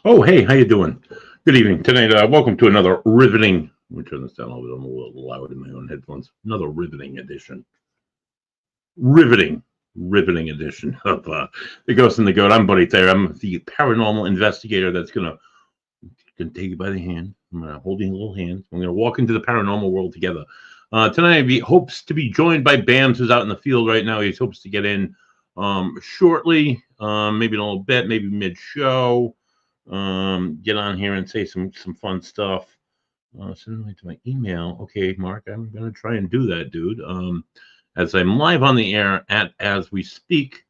Oh, hey, how you doing? Good evening. Tonight, welcome to another riveting. Let me turn this down a little bit. I'm a little loud in my own headphones. Another riveting edition. Riveting, riveting edition of The Ghost and the Goat. I'm Buddy Thayer. I'm the paranormal investigator that's gonna take you by the hand. I'm gonna hold you in a little hand. We're gonna walk into the paranormal world together. Tonight, he hopes to be joined by Bams, who's out in the field right now. He hopes to get in shortly, maybe in a little bit, maybe mid-show. Get on here and say some fun stuff. Send it to my email. Okay, Mark, I'm gonna try and do that, dude. As I'm live on the air as we speak.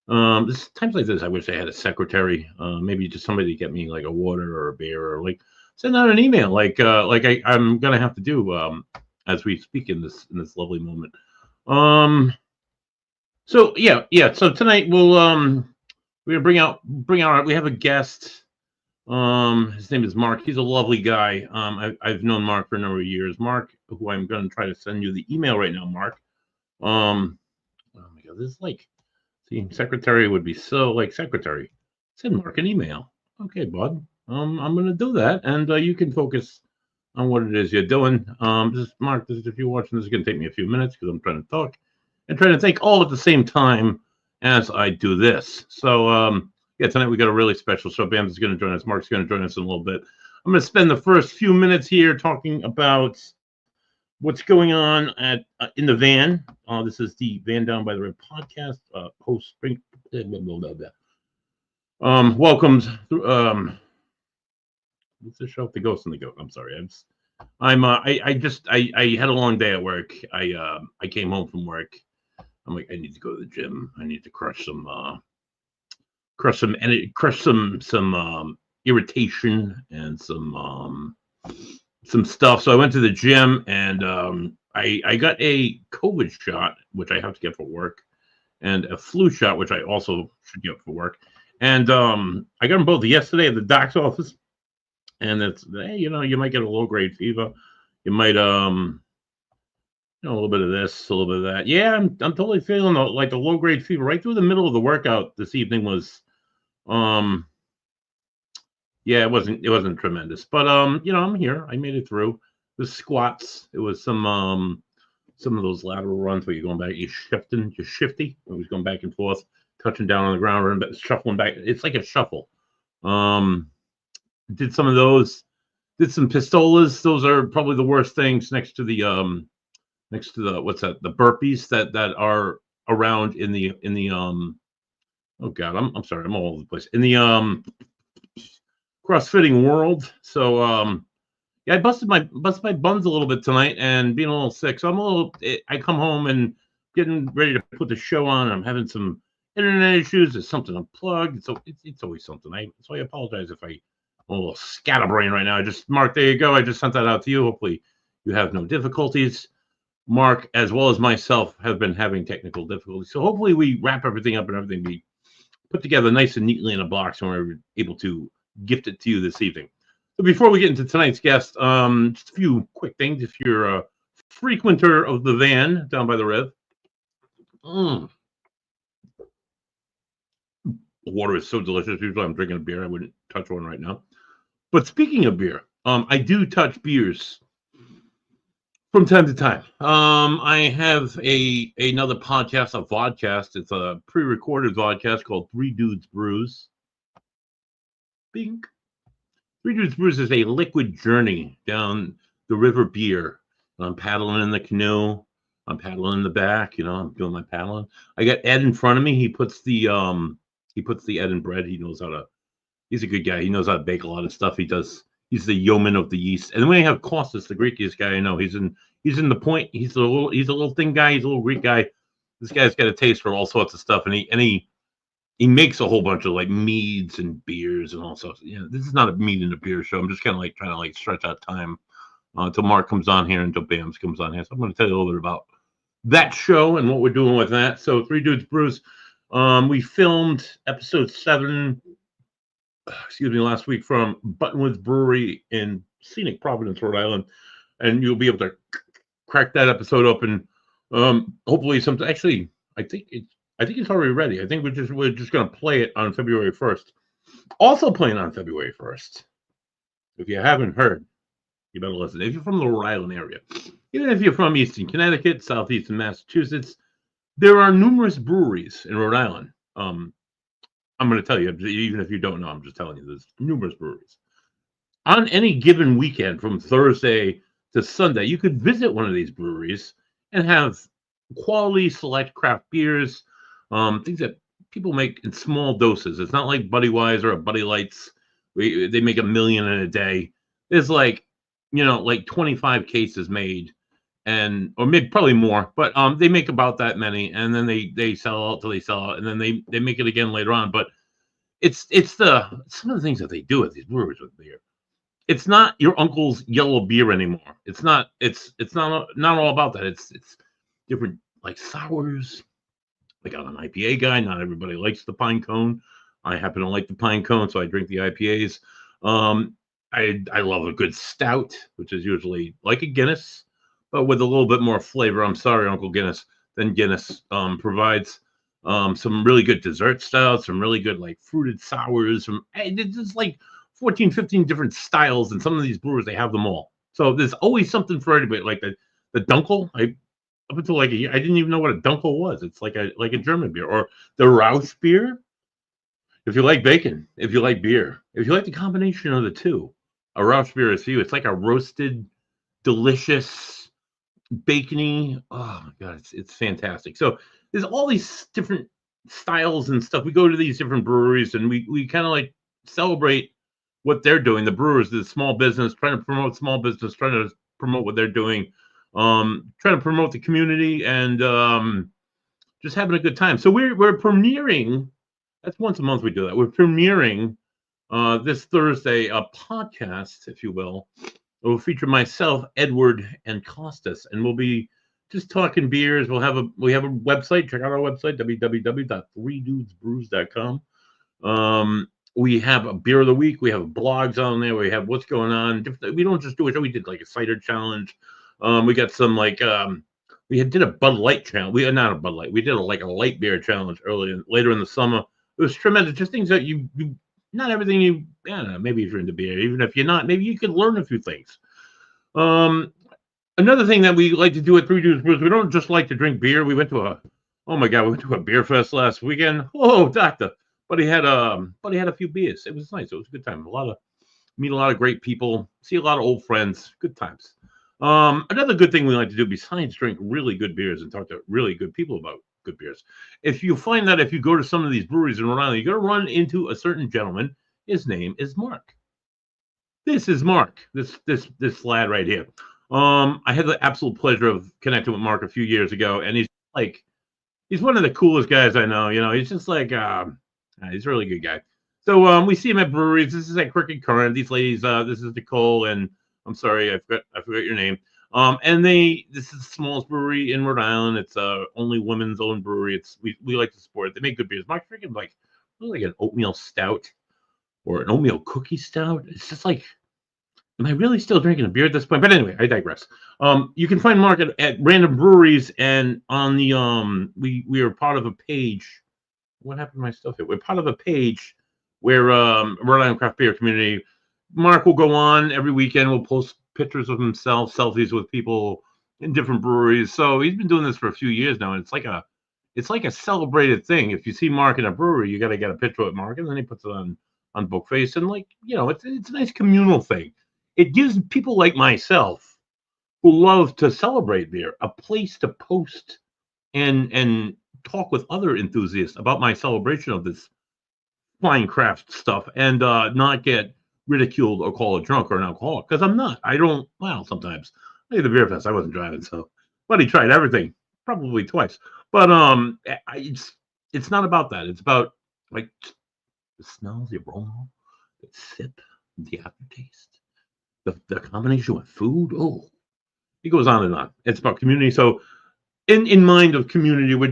This times like this, I wish I had a secretary. Maybe just somebody to get me like a water or a beer or like send out an email, like I'm gonna have to do as we speak in this lovely moment. So yeah. So tonight we're gonna bring out we have a guest. His name is Marc. He's a lovely guy. I've known Marc for a number of years. Marc, who I'm going to try to send you the email right now, Marc. Oh my God, this is like, see, secretary would be so like secretary. Send Marc an email. Okay, bud. I'm going to do that, and you can focus on what it is you're doing. Just Marc, if you're watching, this is going to take me a few minutes because I'm trying to talk and trying to think all at the same time as I do this. So, yeah, tonight we got a really special show. Bams is going to join us. Marc's going to join us in a little bit. I'm going to spend the first few minutes here talking about what's going on at in the van. This is the Van Down by the River podcast. Post spring. Welcomes. What's the show? The Ghost and the Goat. I'm sorry. I had a long day at work. I came home from work. I'm like, I need to go to the gym. I need to crush some irritation and some stuff. So I went to the gym and I got a COVID shot, which I have to get for work, and a flu shot, which I also should get for work. And I got them both yesterday at the doc's office. And it's, hey, you might get a low grade fever. You might a little bit of this, a little bit of that. Yeah, I'm totally feeling like a low grade fever right through the middle of the workout this evening was. Yeah, it wasn't tremendous, but I'm here. I made it through the squats. It was some of those lateral runs where you're going back, you're shifty. It was going back and forth, touching down on the ground, and shuffling back. It's like a shuffle. Did some of those. Did some pistolas. Those are probably the worst things next to the what's that? The burpees that are around in the oh God, I'm sorry, I'm all over the place. In the crossfitting world. So yeah, I busted my buns a little bit tonight and being a little sick. So I come home and getting ready to put the show on. I'm having some internet issues. There's something unplugged. So it's always something. So I apologize if I'm a little scatterbrain right now. Marc, there you go. I just sent that out to you. Hopefully you have no difficulties. Marc, as well as myself, have been having technical difficulties. So hopefully we wrap everything up and everything be put together nice and neatly in a box and we're able to gift it to you this evening. So before we get into tonight's guest, just a few quick things. If you're a frequenter of the van down by the Riv, the water is so delicious. Usually I'm drinking a beer. I wouldn't touch one right now. But speaking of beer, I do touch beers from time to time. I have another podcast, a vodcast. It's a pre-recorded vodcast called Three Dudes Brews. Bing. Three Dudes Brews is a liquid journey down the river beer. I'm paddling in the canoe. I'm paddling in the back. I'm doing my paddling. I got Ed in front of me. He puts the Ed in bread. He's a good guy. He knows how to bake a lot of stuff. He's the yeoman of the yeast. And then we have Kostas, the Greekiest guy I know. He's in the point. He's a little thin guy. He's a little Greek guy. This guy's got a taste for all sorts of stuff, and he makes a whole bunch of like meads and beers and all sorts. This is not a mead and a beer show. I'm just kind of like trying to like stretch out time until Marc comes on here, until Bams comes on here. So I'm going to tell you a little bit about that show and what we're doing with that. So Three Dudes Brews. We filmed episode 7. Last week from Buttonwoods Brewery in scenic Providence, Rhode Island, and you'll be able to crack that episode open. Hopefully, something. Actually, I think it's already ready. I think we're just going to play it on February 1st. Also playing on February 1st. If you haven't heard, you better listen. If you're from the Rhode Island area, even if you're from Eastern Connecticut, Southeastern Massachusetts, there are numerous breweries in Rhode Island. I'm going to tell you, even if you don't know, I'm just telling you, there's numerous breweries. On any given weekend, from Thursday to Sunday, you could visit one of these breweries and have quality select craft beers, things that people make in small doses. It's not like Buddy Weiser or Buddy Lights. They make a million in a day. There's like, like 25 cases made, and or maybe probably more, but they make about that many, and then they sell out till they sell out, and then they make it again later on. But it's some of the things that they do at these breweries with beer. It's not your uncle's yellow beer anymore. It's not all about that. It's different, like sours. Like I'm an IPA guy. Not everybody likes the pine cone. I happen to like the pine cone, so I drink the IPAs. I love a good stout, which is usually like a Guinness, but with a little bit more flavor. I'm sorry, Uncle Guinness, than Guinness provides. Some really good dessert styles, some really good like fruited sours. It's just like 14, 15 different styles, and some of these brewers they have them all. So there's always something for everybody. Like the Dunkel, up until like a year, I didn't even know what a Dunkel was. It's like a German beer, or the Rauch beer. If you like bacon, if you like beer, if you like the combination of the two, a Rauch beer is for you. It's like a roasted, delicious, bacony. Oh my god, it's fantastic. So there's all these different styles and stuff. We go to these different breweries and we kind of like celebrate what they're doing. The brewers, the small business, trying to promote small business, trying to promote what they're doing, trying to promote the community, and just having a good time. So we're premiering. That's once a month we do that. We're premiering this Thursday a podcast, if you will. It will feature myself, Edward, and Costas, and we'll be just talking beers. We have a website. Check out our website, www.threedudesbrews.com. We have a beer of the week. We have blogs on there. We have what's going on. We don't just do a show. We did like a cider challenge. We got some like did a Bud Light challenge. We not a Bud Light. We did a light beer challenge later in the summer. It was tremendous. Just things that you not everything you. I don't know, maybe if you're into beer, even if you're not, maybe you could learn a few things. Another thing that we like to do at Three Dudes Brews, we don't just like to drink beer. We went to a beer fest last weekend. Oh, doctor. But he had a few beers. It was nice. It was a good time. Meet a lot of great people, see a lot of old friends, good times. Another good thing we like to do besides drink really good beers and talk to really good people about good beers. If you find that if you go to some of these breweries in Rhode Island, you're gonna run into a certain gentleman. His name is Marc. This is Marc. This lad right here. I had the absolute pleasure of connecting with Marc a few years ago, and he's one of the coolest guys I know. He's just like he's a really good guy. So we see him at breweries. This is at Crooked Current. These ladies, this is Nicole, and I'm sorry, I forgot your name. And this is the smallest brewery in Rhode Island. It's only women's owned brewery. We like to support it. They make good beers. Marc's freaking like an oatmeal stout or an oatmeal cookie stout. It's just like, am I really still drinking a beer at this point? But anyway, I digress. You can find Marc at random breweries, and on the we are part of a page. What happened to my stuff here? We're part of a page where Rhode Island Craft Beer Community. Marc will go on every weekend. We'll post pictures of himself, selfies with people in different breweries. So he's been doing this for a few years now, and it's like a celebrated thing. If you see Marc in a brewery, you got to get a picture with Marc, and then he puts it on Bookface, and it's a nice communal thing. It gives people like myself who love to celebrate beer a place to post and talk with other enthusiasts about my celebration of this fine craft stuff, and not get ridiculed or called a drunk or an alcoholic, because I'm not. I don't. Well, sometimes at the beer fest I wasn't driving, so but he tried everything, probably twice. But it's not about that. It's about like the smells, the aroma, the sip, the aftertaste, the combination with food. Oh, it goes on and on. It's about community. So in mind of community, we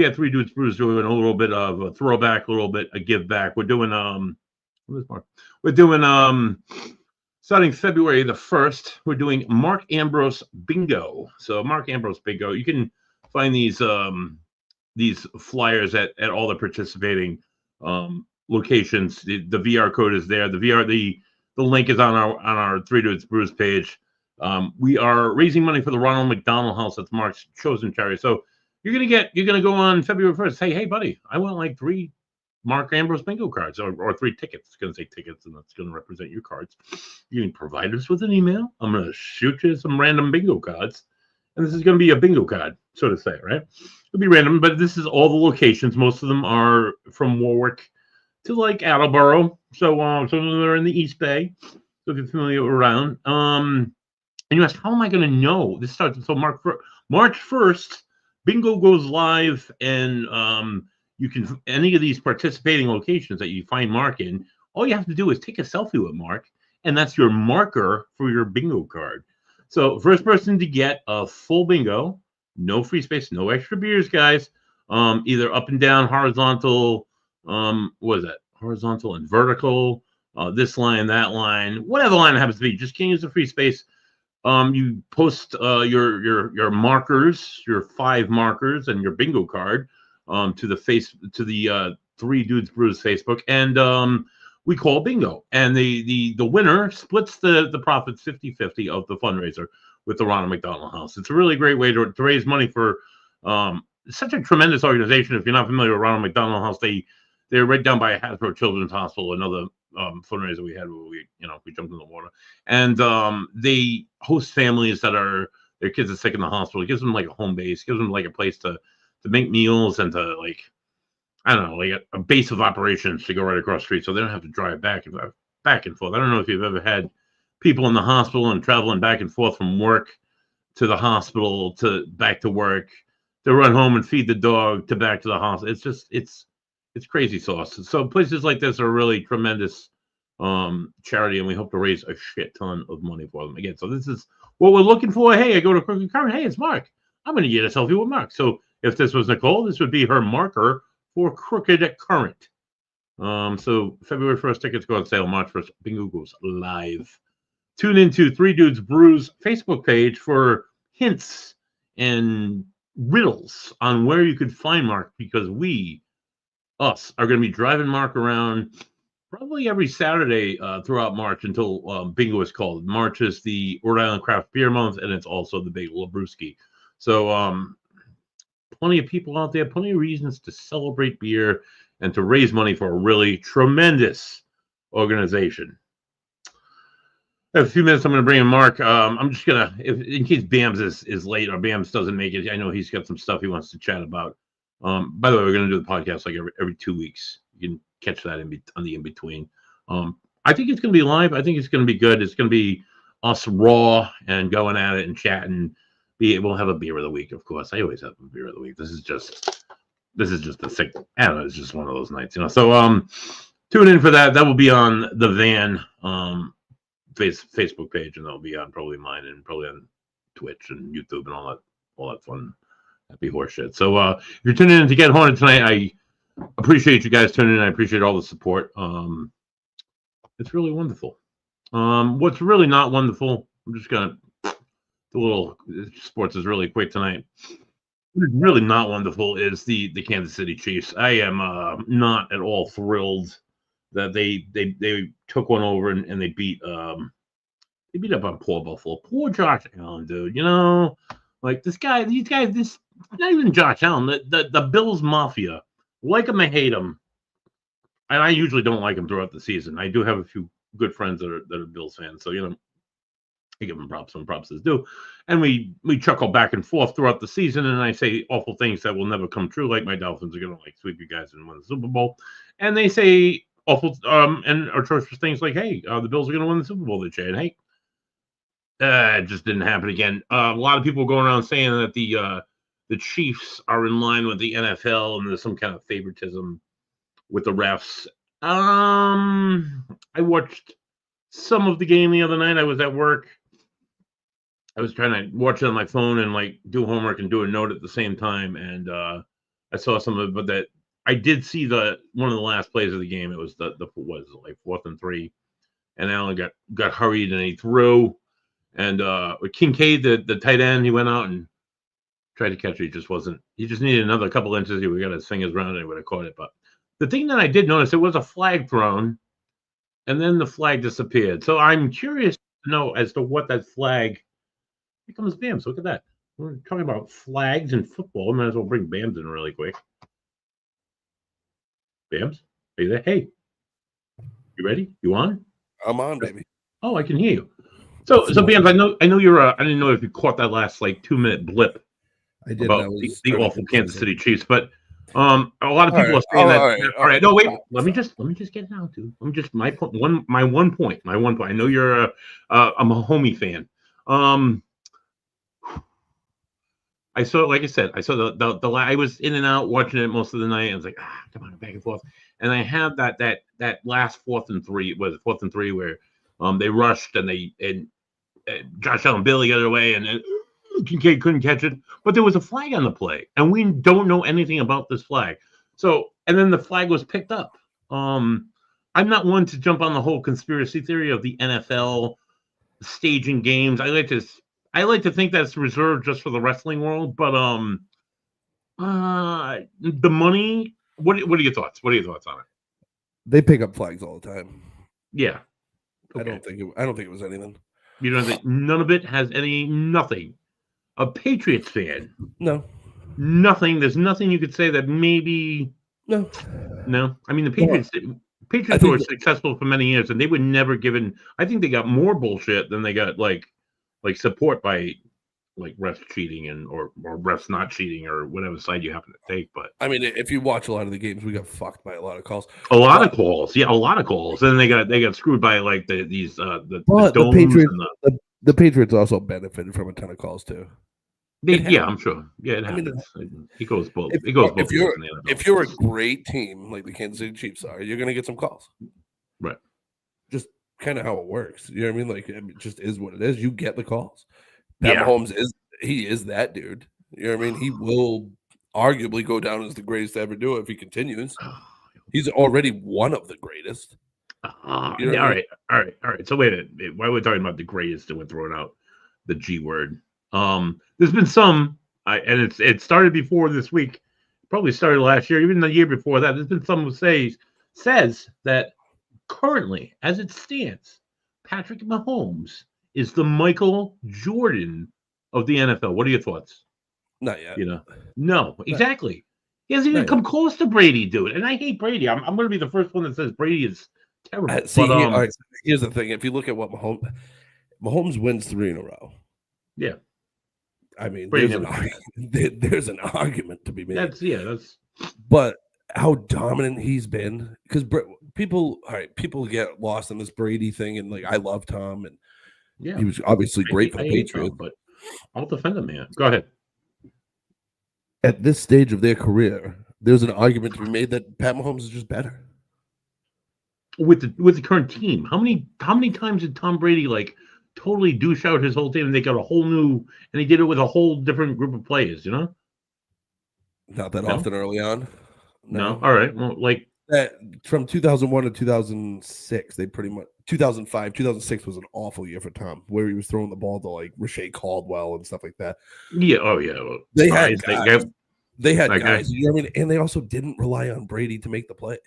had Three Dudes Brews doing a little bit of a throwback, a little bit a give back. We're doing starting February the 1st, we're doing Marc Ambrose Bingo. So Marc Ambrose Bingo, you can find these flyers at all the participating locations. The VR code is there. The link is on our Three Dudes Brews page. We are raising money for the Ronald McDonald House. That's Marc's chosen charity. So you're gonna go on February 1st. Say, hey, buddy, I want like 3 Marc Ambrose bingo cards or 3 tickets. It's gonna say tickets, and that's gonna represent your cards. You can provide us with an email. I'm gonna shoot you some random bingo cards, and this is gonna be a bingo card, so to say, right? It'll be random, but this is all the locations. Most of them are from Warwick to like Attleboro. So some of them are in the East Bay. So if you're familiar around, and you ask, how am I going to know? This starts until March 1st. Bingo goes live, and you can any of these participating locations that you find Marc in. All you have to do is take a selfie with Marc, and that's your marker for your bingo card. So first person to get a full bingo, no free space, no extra beers, guys. Either up and down, horizontal. What is that? Horizontal and vertical. This line, that line, whatever line it happens to be. Just can't use the free space. You post your markers, your 5 markers, and your bingo card to the Three Dudes Brews Facebook, and we call bingo. And the winner splits the profits 50-50 of the fundraiser with the Ronald McDonald House. It's a really great way to raise money for such a tremendous organization. If you're not familiar with Ronald McDonald House, they're right down by Hasbro Children's Hospital, another fundraiser we had where we jumped in the water, and they host families that are their kids are sick in the hospital. It gives them like a home base, gives them like a place to make meals and to like I don't know, like a base of operations to go right across the street, so they don't have to drive back and forth. I don't know if you've ever had people in the hospital and traveling back and forth from work to the hospital to back to work, to run home and feed the dog to back to the hospital. It's just it's crazy sauce. So places like this are really tremendous charity, and we hope to raise a shit ton of money for them again. So this is what we're looking for. Hey, I go to Crooked Current. Hey, it's Marc. I'm going to get a selfie with Marc. So if this was Nicole, this would be her marker for Crooked Current. So February 1st, tickets go on sale. March 1st, bingo goes live. Tune into Three Dudes Brews Facebook page for hints and riddles on where you could find Marc, because us are going to be driving Marc around probably every Saturday throughout March until bingo is called. March is the Rhode Island Craft Beer Month, and it's also the Big Labrewski. So plenty of people out there, plenty of reasons to celebrate beer and to raise money for a really tremendous organization. I have a few minutes. I'm going to bring in Marc. I'm just going to, in case Bams is late or Bams doesn't make it, I know he's got some stuff he wants to chat about. By the way, we're going to do the podcast like every 2 weeks. You can catch that on the in-between. I think it's going to be live. I think it's going to be good. It's going to be us raw and going at it and chatting. We'll have a beer of the week, of course. I always have a beer of the week. This is just the sick. I don't know. It's just one of those nights, So tune in for that. That will be on the Van Facebook page, and that'll be on probably mine and probably on Twitch and YouTube and all that fun happy horse shit. So if you're tuning in to Get Haunted tonight, I appreciate you guys tuning in. I appreciate all the support. It's really wonderful. What's really not wonderful, I'm just gonna the little sports is really quick tonight. What is really not wonderful is the Kansas City Chiefs. I am not at all thrilled that they took one over and they beat up on poor Buffalo. Poor Josh Allen, dude. Like these guys, not even Josh Allen, the Bills Mafia. Like him or hate him. And I usually don't like him throughout the season. I do have a few good friends that are Bills fans, so I give them props when props is due. And we chuckle back and forth throughout the season, and I say awful things that will never come true, like my Dolphins are gonna sweep you guys and win the Super Bowl. And they say awful and atrocious things like, hey, the Bills are gonna win the Super Bowl this year. And hey, it just didn't happen again. A lot of people going around saying that the Chiefs are in line with the NFL and there's some kind of favoritism with the refs. I watched some of the game the other night. I was at work. I was trying to watch it on my phone and do homework and do a note at the same time. And I saw some of it, but that I did see one of the last plays of the game. It was the 4th and 3, and Allen got hurried and he threw. And with Kincaid, the tight end, he went out and tried to catch it. He just needed another couple inches. He would have got his fingers around it and he would have caught it. But The thing that I did notice, it was a flag thrown, and then the flag disappeared. So I'm curious to know as to what that flag. Here comes Bams. Look at that. We're talking about flags and football. Might as well bring Bams in really quick. Bams, are you there? Hey, you ready? You on? I'm on, baby. Oh, I can hear you. So Bams, I know you're. I didn't know if you caught that last 2-minute blip. I did. About the awful Kansas City Chiefs, but a lot of people are saying that. All right, no, wait. Let me just get it out, dude. I'm just my one point. I know you're a Mahomes fan. I saw, like I said, I saw the I was in and out watching it most of the night. I was like, come on, back and forth. And I had that last 4th and 3 where they rushed and Josh Allen Billy got away and Kincaid couldn't catch it, but there was a flag on the play, and we don't know anything about this flag. So, and then the flag was picked up. I'm not one to jump on the whole conspiracy theory of the NFL staging games. I like to think that's reserved just for the wrestling world, but the money. What are your thoughts? What are your thoughts on it? They pick up flags all the time. Yeah, okay. I don't think it was anything. You don't think none of it has nothing. A Patriots fan. No. Nothing. There's nothing you could say that maybe. No. I mean, the Patriots were successful for many years, and they were never given. I think they got more bullshit than they got like support by refs cheating or refs not cheating or whatever side you happen to take. But I mean, if you watch a lot of the games, we got fucked by a lot of calls. A lot of calls. And then they got screwed by the Patriots. The Patriots also benefited from a ton of calls too. I'm sure. Yeah, it happens. It goes both. If you're a great team like the Kansas City Chiefs are, you're going to get some calls. Right. Just kind of how it works. You know what I mean? It just is what it is. You get the calls. Mahomes is that dude. You know what I mean? He will arguably go down as the greatest to ever do it if he continues. He's already one of the greatest. All right. So wait a minute. Why are we talking about the greatest and we're throwing out the G word? There's been some, and it started before this week, probably started last year, even the year before that. There's been some who says that currently, as it stands, Patrick Mahomes is the Michael Jordan of the NFL. What are your thoughts? Not yet. No, exactly. He hasn't even come close to Brady, dude. And I hate Brady. I'm going to be the first one that says Brady is terrible. Here's the thing: if you look at what Mahomes wins 3 in a row. Yeah. I mean, there's an argument to be made. That's. But how dominant he's been, because people get lost in this Brady thing, and I love Tom, and he was obviously great for the Patriots. But I'll defend him, man. Go ahead. At this stage of their career, there's an argument to be made that Pat Mahomes is just better with the current team. How many times did Tom Brady totally douche out his whole team, and they got a whole new, and he did it with a whole different group of players, Not that often early on. No. All right. Well, that from 2001 to 2006, they pretty much 2005, 2006 was an awful year for Tom, where he was throwing the ball to Rashae Caldwell and stuff like that. Yeah. Oh yeah. Well, they had guys. You know what I mean? And they also didn't rely on Brady to make the plays.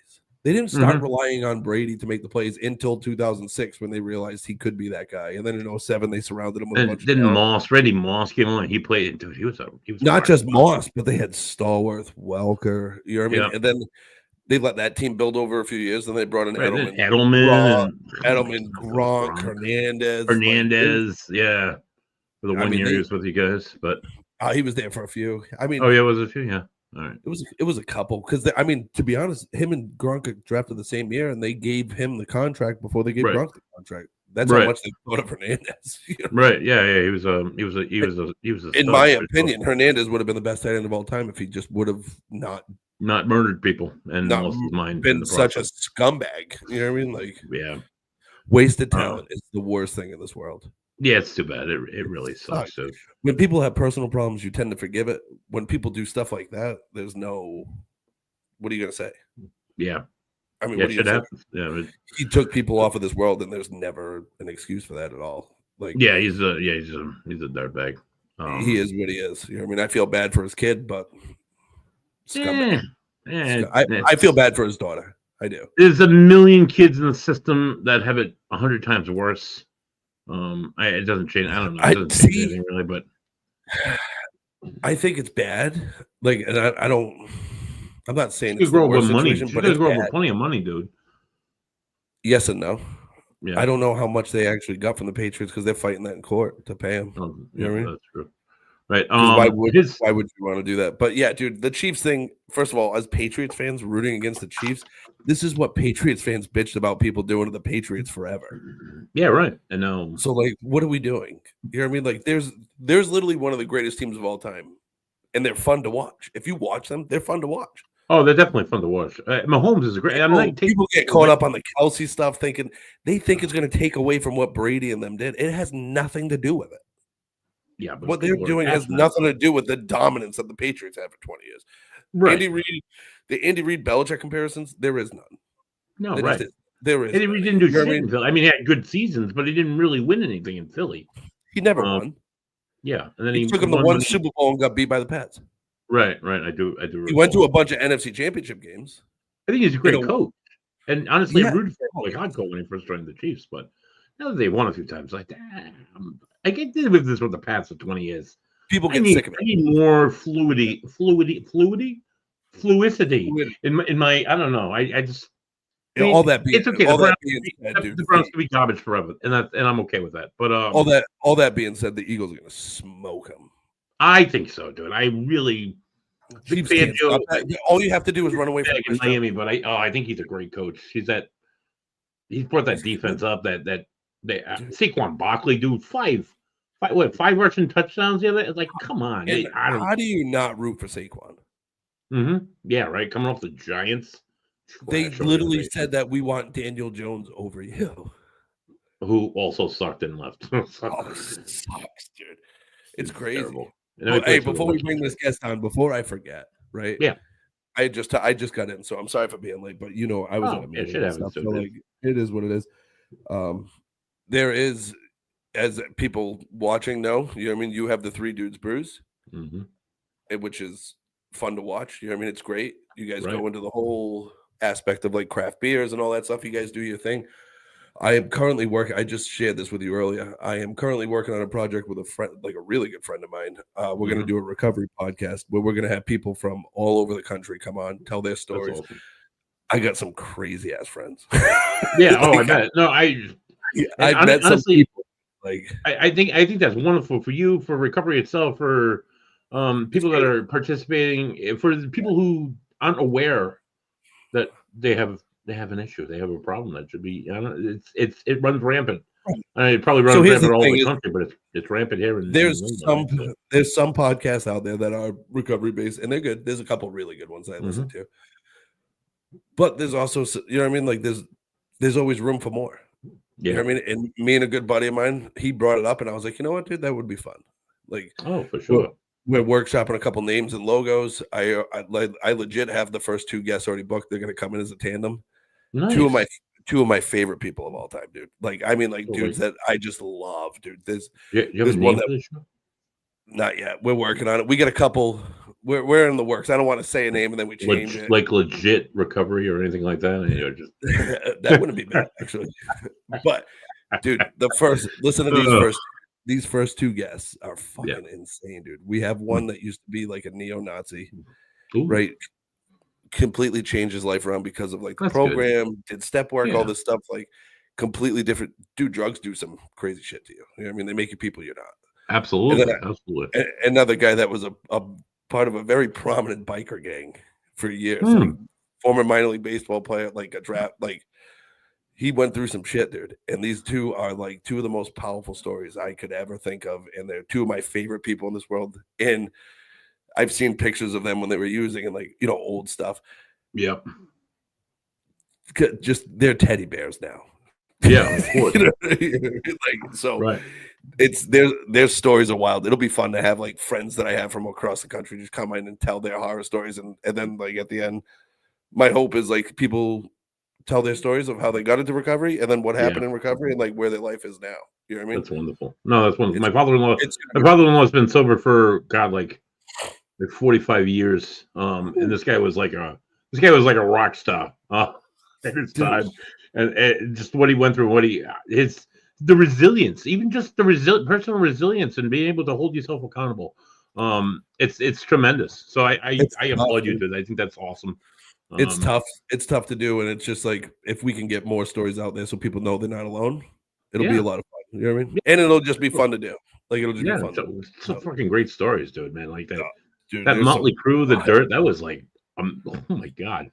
They didn't start relying on Brady to make the plays until 2006 when they realized he could be that guy. And then in 2007, they surrounded him with a bunch of Randy Moss came on. He played. Dude, he was not just Moss, but they had Stallworth, Welker. You know what I mean? Yeah. And then they let that team build over a few years. And they brought in Edelman, Gronk, Hernandez. Yeah, for the 1 year he was with you guys, but he was there for a few. I mean, it was a few. Yeah. All right. It was a couple because to be honest, him and Gronk got drafted the same year, and they gave him the contract before they gave Gronk the contract. That's how much they thought of Hernandez. Right? Yeah. He was a. In my opinion, Hernandez would have been the best tight end of all time if he just would have not murdered people and lost his mind. Been such a scumbag. You know what I mean? Yeah. Wasted talent is the worst thing in this world. Yeah, it's too bad. It really sucks. So when people have personal problems, you tend to forgive it. When people do stuff like that, there's no. What are you gonna say? Yeah, I mean, what do you say? Yeah, he took people off of this world, and there's never an excuse for that at all. He's a dirtbag. He is what he is. You know what I mean? I feel bad for his kid, but I feel bad for his daughter. I do. There's a million kids in the system that have it 100 times worse. It doesn't change. I don't know. It doesn't change anything really, but I think it's bad. Like, and I don't. I'm not saying it's the worst situation, but it's grow with plenty of money, dude. Yes and no. Yeah. I don't know how much they actually got from the Patriots because they're fighting that in court to pay him. Oh, yeah, you know what I mean? That's true. Right. Why would you want to do that? But yeah, dude, the Chiefs thing, first of all, as Patriots fans rooting against the Chiefs, this is what Patriots fans bitched about people doing to the Patriots forever. Yeah, right. And so like, what are we doing? You know what I mean? Like there's literally one of the greatest teams of all time, and they're fun to watch. If you watch them, they're fun to watch. Oh, they're definitely fun to watch. Mahomes is a great. People get caught up on the Kelsey stuff, thinking they think it's going to take away from what Brady and them did. It has nothing to do with it. Yeah, but what they're doing has nothing to do with the dominance that the Patriots had for 20 years. Right. The Andy Reid Belichick comparisons, there is none. No, right. There is. Andy Reid didn't do shit in Philly. I mean, he had good seasons, but he didn't really win anything in Philly. He never won. Yeah, and then he took him to one Super Bowl and got beat by the Pats. Right. I do. He went to a bunch of NFC Championship games. I think he's a great coach, and honestly, I rooted for him like hardcore when he first joined the Chiefs. But now that they won a few times, like, I get with this with the Pats for 20 years. People get sick of it. I need more fluidity in my. I don't know. I just. All that being, it's okay. The Browns can be garbage forever, and I'm okay with that. But all that being said, the Eagles are going to smoke them. I think so, dude. I really. All you have to do is run away from Miami, but I think he's a great coach. He's brought that defense up. That Saquon Barkley, dude, five rushing touchdowns the other. It's like, come on. How do you not root for Saquon? Mm-hmm. Yeah, right. Coming off the Giants. They literally said that we want Daniel Jones over you. Who also sucked and left. Sucks, dude. It's crazy. Terrible. Hey, before we bring this guest on, before I forget, right? Yeah. I just got in, so I'm sorry for being late, but I was in a meeting. So like, it is what it is. There is, as people watching know, you know what I mean? You have the Three Dudes Brews, which is fun to watch. You know what I mean? It's great. You guys go into the whole aspect of like craft beers and all that stuff. You guys do your thing. I am currently working. I just shared this with you earlier. I am currently working on a project with a friend, like a really good friend of mine. We're going to do a recovery podcast where we're going to have people from all over the country come on, tell their stories. Awesome. I got some crazy ass friends. Yeah. I bet. No, I met some people. Like, I think that's wonderful for you, for recovery itself, for people that are participating, for the people who aren't aware that they have an issue, they have a problem that should be. It runs rampant. It probably runs rampant all over the country, but it's rampant here. There's some podcasts out there that are recovery based, and they're good. There's a couple really good ones that I listen to, but there's also, you know what I mean. Like there's always room for more. Yeah. You know what I mean? And me and a good buddy of mine, he brought it up, and I was like, you know what, dude, that would be fun. Like, oh, for sure. We're workshopping a couple names and logos. I legit have the first two guests already booked. They're going to come in as a tandem. Nice. Two of my favorite people of all time, dude. Like, I mean, like dudes that I just love, dude. There's one that not yet. We're working on it. We get a couple. We're in the works. I don't want to say a name and then we change it. Like legit recovery or anything like that. Just that wouldn't be bad, actually. But dude, listen to these first two guests are fucking insane, dude. We have one that used to be like a neo-Nazi, right? Completely changed his life around because of like the program, did step work, all this stuff, like completely different. Dude, drugs do some crazy shit to you. You know what I mean? They make you people you're not. Absolutely. Another guy that was a part of a very prominent biker gang for years. Like, former minor league baseball player, like a draft, like he went through some shit, dude. And these two are like two of the most powerful stories I could ever think of. And they're two of my favorite people in this world. And I've seen pictures of them when they were using and like, old stuff. Yep. Just they're teddy bears now. Yeah, of course. Like, so right. It's their stories are wild. It'll be fun to have like friends that I have from across the country just come in and tell their horror stories, and then like at the end, my hope is like people tell their stories of how they got into recovery and then what happened in recovery and like where their life is now. You know what I mean? That's wonderful. No, that's wonderful. My father-in-law has been sober for like 45 years. And this guy was like This guy was like a rock star at his time, and just what he went through, the resilience, even just the personal resilience, and being able to hold yourself accountable. It's tremendous. So I applaud you, dude. I think that's awesome. It's tough. It's tough to do, and it's just like if we can get more stories out there so people know they're not alone, it'll be a lot of fun. You know what I mean? And it'll just be fun to do. Like it'll just be fun. It's some fucking great stories, dude, man. Like that. Dude, that Motley Crue, the Dirt. That was like, oh my god.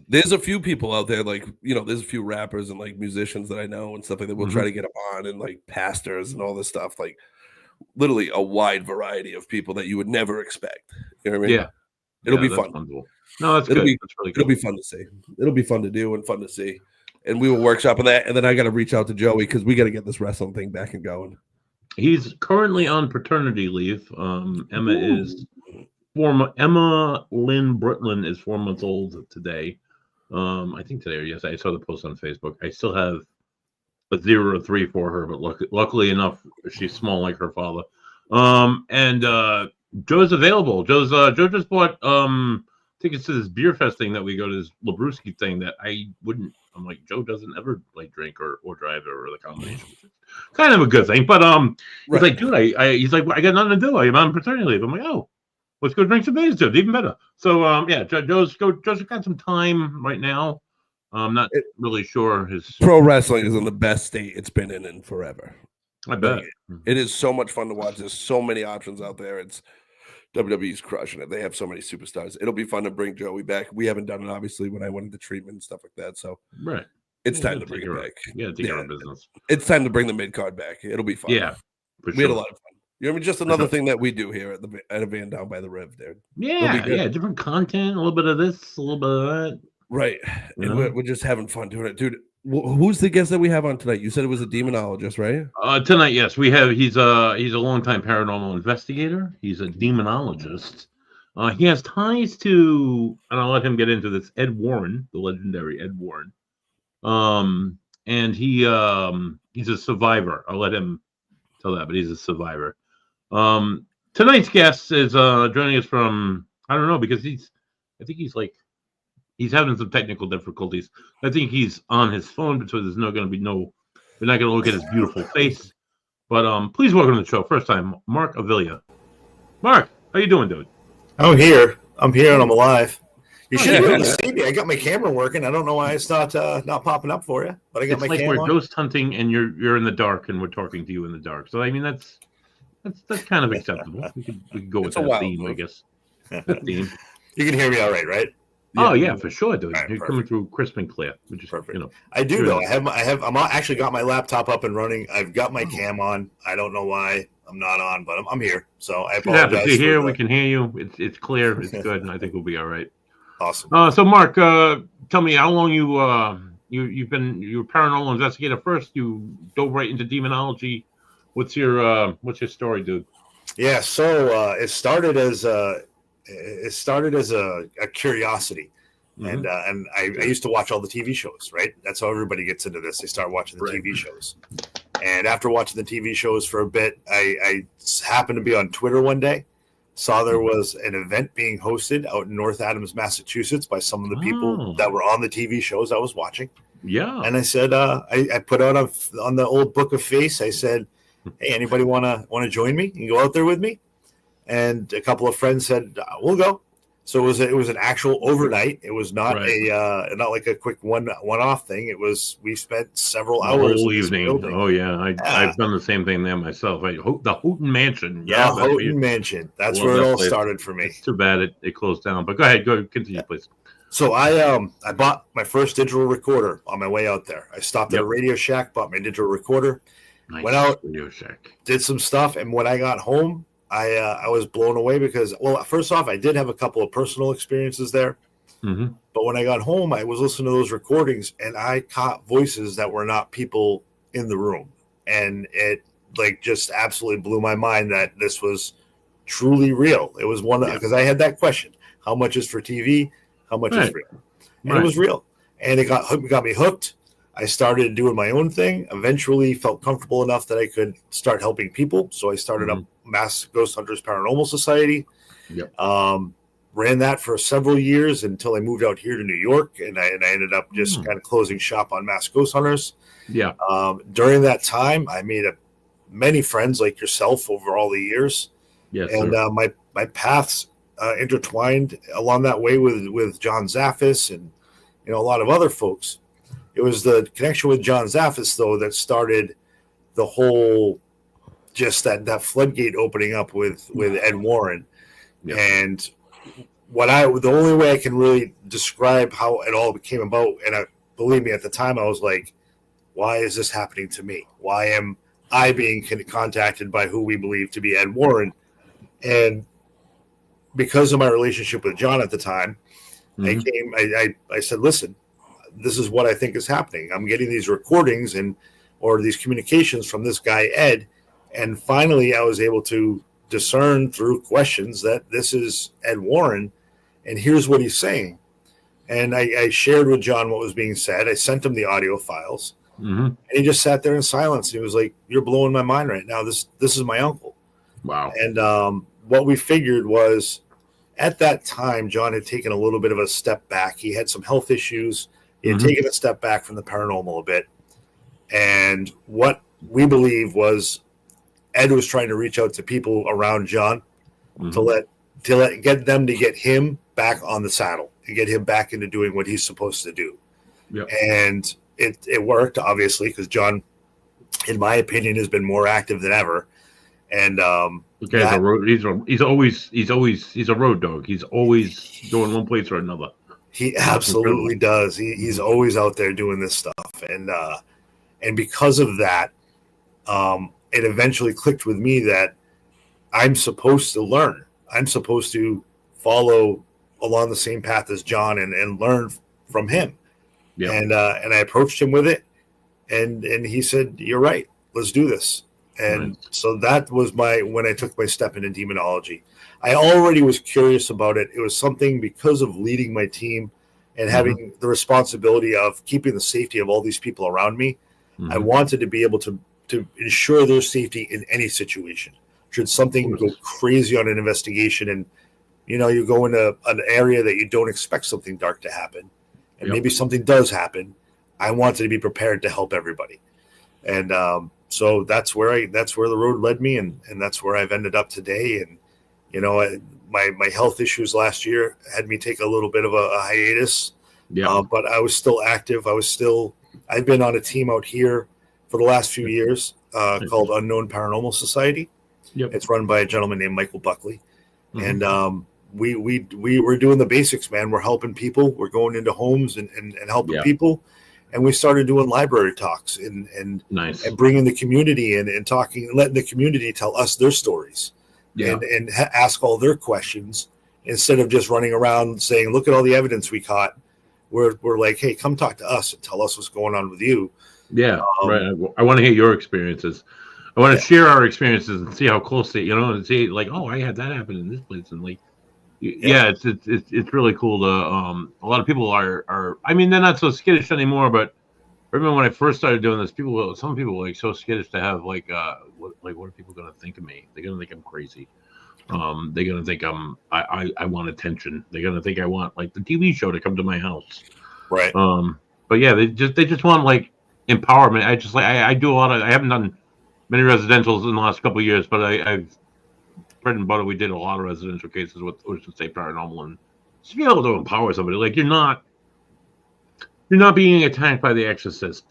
There's a few people out there, like, you know, there's a few rappers and like musicians that I know and stuff like that. We'll try to get them on, and like pastors and all this stuff. Like literally a wide variety of people that you would never expect. You know what I mean? Yeah. It'll be fun. No, that's good. That's really good. It'll be fun to see. It'll be fun to do and fun to see. And we will workshop on that. And then I got to reach out to Joey because we got to get this wrestling thing back and going. He's currently on paternity leave. Emma Lynn Britlin is 4 months old today. I think today, or yes, I saw the post on Facebook. I still have a 0 or 3 for her, but luckily enough, she's small like her father. And Joe's available. Joe just bought tickets to this beer fest thing that we go to, this Labruski thing that I wouldn't. I'm like, Joe doesn't ever like drink or drive or the combination. Kind of a good thing, but he's like, dude, he's like, I got nothing to do. I'm on paternity leave. I'm like, oh, let's go drink some beers, dude. Even better. So yeah, Joe's got some time right now. I'm not really sure his pro wrestling is in the best state it's been in forever. I bet it is so much fun to watch. There's so many options out there. It's WWE's crushing it. They have so many superstars. It'll be fun to bring Joey back. We haven't done it obviously when I went into treatment and stuff like that. So it's time to bring it back. Yeah, take care of business. It's time to bring the mid card back. It'll be fun. Yeah, we had a lot of fun. You know, just another thing that we do here at a van down by the Riv, dude. Yeah, different content, a little bit of this, a little bit of that. Right, and we're just having fun doing it, dude. Who's the guest that we have on tonight? You said it was a demonologist, right? Tonight, yes, we have. He's a longtime paranormal investigator. He's a demonologist. He has ties to, and I'll let him get into this, Ed Warren, the legendary Ed Warren. And he's a survivor. I'll let him tell that, but he's a survivor. Tonight's guest is joining us from, I don't know, because I think he's having some technical difficulties. I think he's on his phone, so there's we're not going to look at his beautiful face. But please welcome to the show, first time, Marc Arvilla. Marc, how you doing, dude? I'm here and I'm alive. You should be able to see me. I got my camera working. I don't know why it's not popping up for you, but I got my camera. We're ghost hunting and you're in the dark and we're talking to you in the dark. So I mean that's kind of acceptable. We could go with that theme, I guess. That theme. You can hear me all right, right? Oh yeah, for sure, dude. Right, you're coming through crisp and clear, which is perfect. I do though. I'm actually got my laptop up and running. I've got my cam on. I don't know why I'm not on, but I'm here. So I apologize. You're here. We can hear you. It's clear. It's good, and I think we'll be all right. Awesome. So Marc, tell me how long you've been a paranormal investigator. First, you dove right into demonology. What's your story, dude? Yeah. So it started as a curiosity, and I used to watch all the TV shows. Right, that's how everybody gets into this. They start watching the TV shows, and after watching the TV shows for a bit, I happened to be on Twitter one day, saw there was an event being hosted out in North Adams, Massachusetts, by some of the people that were on the TV shows I was watching. Yeah, and I said, I put out on the old Book of Face. I said, hey, anybody want to join me and go out there with me? And a couple of friends said, we'll go. So it was an actual overnight. It was not not like a quick one-off thing. It was, we spent several hours. The whole evening. Oh yeah. I've done the same thing there myself. The Houghton Mansion. Yeah, Houghton Mansion. That's where it all started for me. It's too bad it closed down. But go ahead, continue, please. So I bought my first digital recorder on my way out there. I stopped at a Radio Shack, bought my digital recorder, went out, Radio Shack, did some stuff, and when I got home, I was blown away because, well, first off, I did have a couple of personal experiences there. Mm-hmm. But when I got home, I was listening to those recordings, and I caught voices that were not people in the room. And it, just absolutely blew my mind that this was truly real. It was because I had that question. How much is for TV? How much is real? And it was real. And it got me hooked. I started doing my own thing, eventually felt comfortable enough that I could start helping people. So I started up Mass Ghost Hunters Paranormal Society. Yep. ran that for several years until I moved out here to New York, and I ended up just kind of closing shop on Mass Ghost Hunters. Yeah. During that time, I made many friends like yourself over all the years. Yes, and my paths intertwined along that way with John Zaffis and a lot of other folks. It was the connection with John Zaffis though that started the whole, just that floodgate opening up with Ed Warren. Yeah. And the only way I can really describe how it all came about, and believe me, at the time I was like, why is this happening to me? Why am I being contacted by who we believe to be Ed Warren? And because of my relationship with John at the time, I said, listen, this is what I think is happening. I'm getting these recordings or these communications from this guy, Ed. And finally, I was able to discern through questions that this is Ed Warren. And here's what he's saying. And I shared with John what was being said. I sent him the audio files. And he just sat there in silence. He was like, you're blowing my mind right now. This is my uncle. Wow. And what we figured was, at that time, John had taken a little bit of a step back. He had some health issues. He had taken a step back from the paranormal a bit. And what we believe was Ed was trying to reach out to people around John to get them to get him back on the saddle and get him back into doing what he's supposed to do. Yep. And it worked, obviously, because John, in my opinion, has been more active than ever. And he's a road dog. He's always going one place or another. He absolutely does. He's always out there doing this stuff. And because of that, it eventually clicked with me that I'm supposed to learn. I'm supposed to follow along the same path as John and learn from him. Yeah. And I approached him with it, and he said, "You're right. Let's do this." And so that was when I took my step into demonology. I already was curious about it. It was something, because of leading my team and having the responsibility of keeping the safety of all these people around me. I wanted to be able to ensure their safety in any situation. Should something go crazy on an investigation, and you go into an area that you don't expect something dark to happen, and maybe something does happen, I wanted to be prepared to help everybody. And so that's where the road led me, and that's where I've ended up today. And my health issues last year had me take a little bit of a hiatus. But I was still active. I've been on a team out here for the last few years called Unknown Paranormal Society. It's run by a gentleman named Michael Buckley. And we're doing the basics, man. We're helping people. We're going into homes and helping people. And we started doing library talks and bringing the community in and talking, and letting the community tell us their stories and ask all their questions, instead of just running around saying, look at all the evidence we caught. We're like, hey, come talk to us and tell us what's going on with you. Yeah, right. I want to hear your experiences. I want to share our experiences and see how close they, and see like, oh, I had that happen in this place, and like, it's really cool to. A lot of people are. I mean, they're not so skittish anymore. But I remember when I first started doing this, some people were like so skittish to have what are people going to think of me? They're going to think I'm crazy. They're going to think I want attention. They're going to think I want like the TV show to come to my house. Right. But yeah, they just want like empowerment. I do a lot of. I haven't done many residentials in the last couple of years, but I've bread and butter. We did a lot of residential cases with Ocean State Paranormal, and just be able to empower somebody. Like you're not being attacked by the exorcist.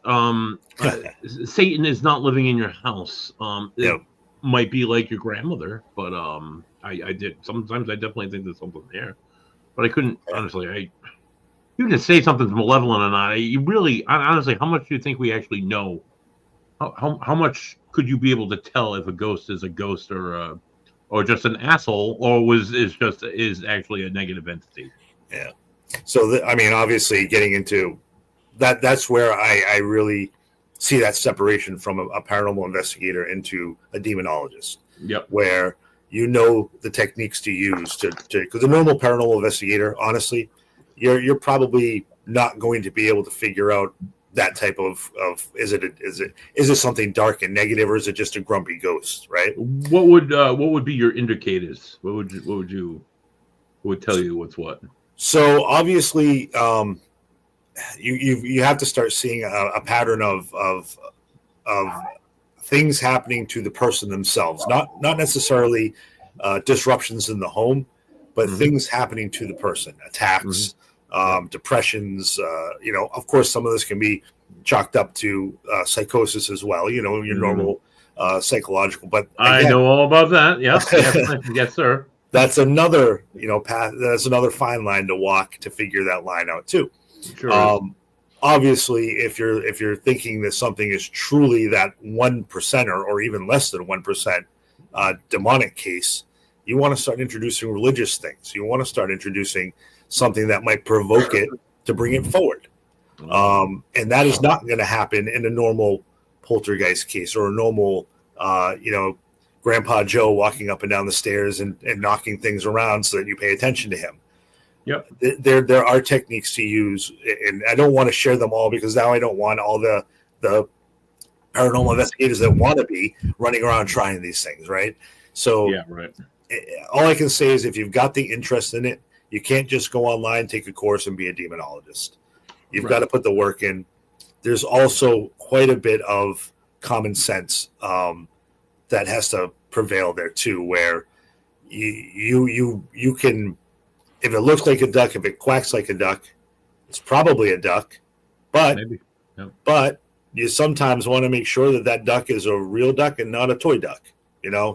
Satan is not living in your house. It might be like your grandmother, but I did sometimes I definitely think there's something there, but I couldn't honestly. You can say something's malevolent or not. You really, honestly, how much do you think we actually know? How much could you be able to tell if a ghost is a ghost or just an asshole, or is actually a negative entity? Yeah. So obviously, getting into that's where I really see that separation from a paranormal investigator into a demonologist. Yep. Where the techniques to use to because a normal paranormal investigator, honestly, you're probably not going to be able to figure out that type of is it something dark and negative, or is it just a grumpy ghost, right? What would be your indicators? What would you would tell you what's what. So obviously, you have to start seeing a pattern of things happening to the person themselves, not necessarily disruptions in the home, but things happening to the person, attacks, depressions. Of course, some of this can be chalked up to psychosis as well. Your normal psychological. But again, I know all about that. Yep. Yes, sir. That's another path. That's another fine line to walk to figure that line out too. Sure. Obviously, if you're thinking that something is truly that 1% or even less than 1% demonic case, you want to start introducing religious things. You want to start introducing something that might provoke it to bring it forward. And that is not going to happen in a normal poltergeist case or a normal, Grandpa Joe walking up and down the stairs and knocking things around so that you pay attention to him. Yep. There are techniques to use, and I don't want to share them all because now I don't want all the paranormal investigators that want to be running around trying these things, right? So yeah, right. All I can say is if you've got the interest in it, you can't just go online, take a course, and be a demonologist. You've got to put the work in. There's also quite a bit of common sense that has to prevail there too, where you can, if it looks like a duck, if it quacks like a duck, it's probably a duck, but you sometimes want to make sure that duck is a real duck and not a toy duck,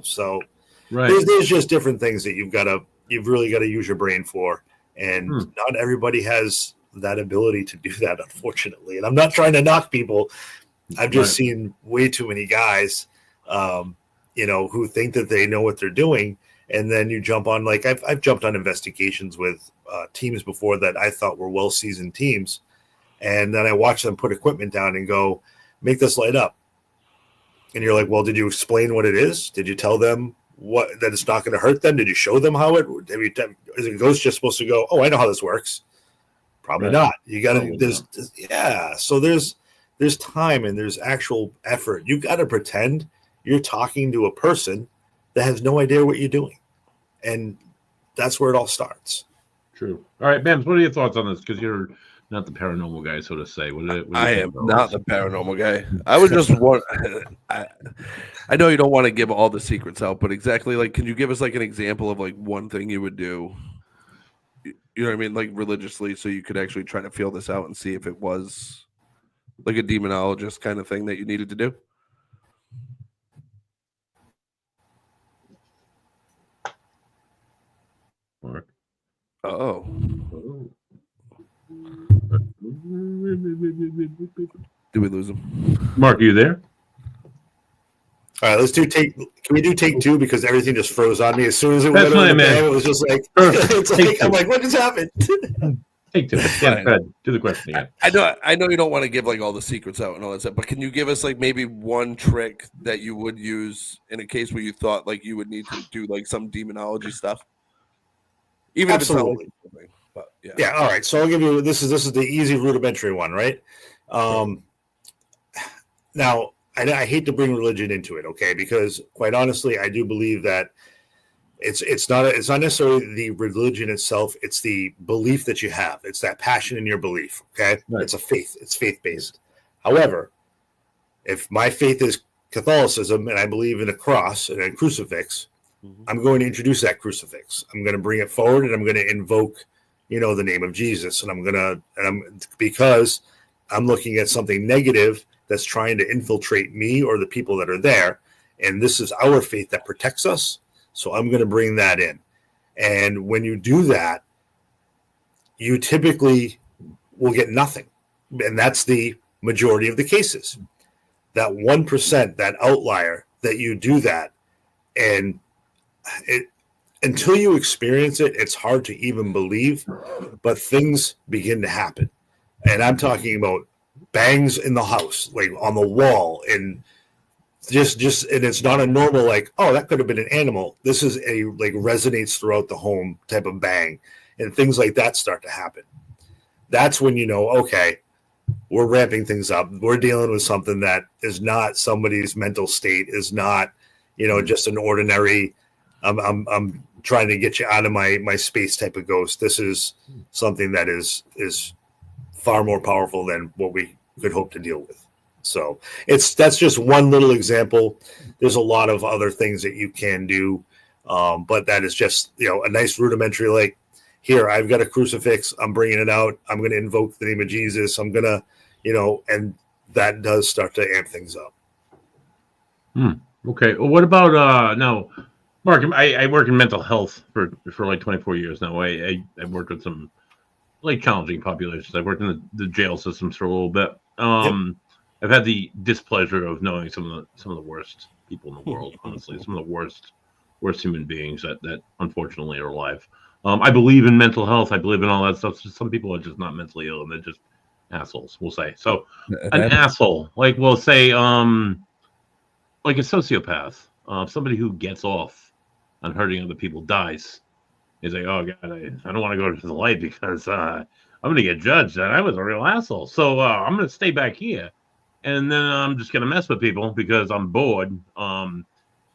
so there's just different things that you've really got to use your brain for, and not everybody has that ability to do that, unfortunately. And I'm not trying to knock people. I've just seen way too many guys who think that they know what they're doing, and then you jump on, like I've jumped on investigations with teams before that I thought were well-seasoned teams, and then I watch them put equipment down and go, make this light up. And you're like, well, did you explain what it is? Did you tell them that it's not going to hurt them? Did you show them how is a ghost just supposed to go, oh, I know how this works? Probably not. You got to, so there's time and there's actual effort. You got to pretend you're talking to a person that has no idea what you're doing. And that's where it all starts. True. All right, Bams, what are your thoughts on this? Because you're not the paranormal guy, so to say. I am not the paranormal guy. I would just want, I know you don't want to give all the secrets out, but exactly, like, can you give us like an example of like one thing you would do? You know what I mean? Like religiously, so you could actually try to feel this out and see if it was like a demonologist kind of thing that you needed to do. Marc. Oh. Did we lose him? Marc, are you there? All right, can we do take two, because everything just froze on me as soon as it went on the band. It was just like, I'm like, what just happened? Take two. Yeah, go ahead. Do the question again. I know you don't want to give like all the secrets out and all that stuff, but can you give us like maybe one trick that you would use in a case where you thought like you would need to do like some demonology stuff? Even absolutely. If it's not like, yeah. All right. So I'll give you this is the easy rudimentary one, right? Now I hate to bring religion into it, okay? Because quite honestly, I do believe that it's not necessarily the religion itself. It's the belief that you have. It's that passion in your belief. Okay, It's a faith. It's faith based. However, if my faith is Catholicism and I believe in a cross and a crucifix, I'm going to introduce that crucifix. I'm going to bring it forward and I'm going to invoke, the name of Jesus. And because I'm looking at something negative that's trying to infiltrate me or the people that are there. And this is our faith that protects us. So I'm going to bring that in. And when you do that, you typically will get nothing. And that's the majority of the cases. That 1%, that outlier, that you do that. And until you experience it, it's hard to even believe, but things begin to happen. And I'm talking about bangs in the house, like on the wall, and just and it's not a normal like, oh, that could have been an animal. This is a like resonates throughout the home type of bang, and things like that start to happen. That's when you know, okay, we're ramping things up. We're dealing with something that is not somebody's mental state, is not, just an ordinary I'm trying to get you out of my space type of ghost. This is something that is far more powerful than what we could hope to deal with. So that's just one little example. There's a lot of other things that you can do, but that is just a nice rudimentary. Like, here, I've got a crucifix. I'm bringing it out. I'm going to invoke the name of Jesus. I'm going to, and that does start to amp things up. Okay. Well, what about now, Marc? I work in mental health for like 24 years now. I worked with some like challenging populations. I've worked in the jail systems for a little bit. I've had the displeasure of knowing some of the worst people in the world. Honestly, some of the worst human beings that unfortunately are alive. I believe in mental health. I believe in all that stuff. Some people are just not mentally ill, and they're just assholes. We'll say so. An asshole, like we'll say, like a sociopath, somebody who gets off on hurting other people dies. Is like, oh god, I don't want to go to the light because I'm going to get judged and I was a real asshole. So I'm going to stay back here, and then I'm just going to mess with people because I'm bored.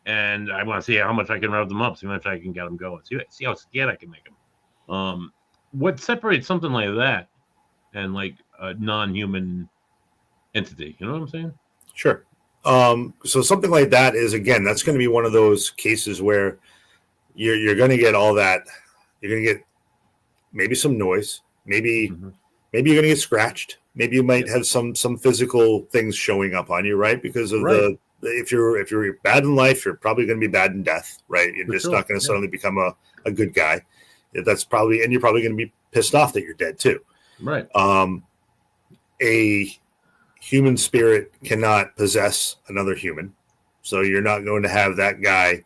And I want to see how much I can rev them up, see how much I can get them going, see how scared I can make them. What separates something like that and like a non-human entity? You know what I'm saying? Sure. So something like that is, again, that's going to be one of those cases where you're going to get all that. You're going to get maybe some noise. Maybe you're going to get scratched. Maybe you might have some physical things showing up on you, right? Because of if you're bad in life, you're probably going to be bad in death, right? You're just not going to suddenly become a good guy. That's probably, and you're probably going to be pissed off that you're dead too. Right. A human spirit cannot possess another human, so you're not going to have that guy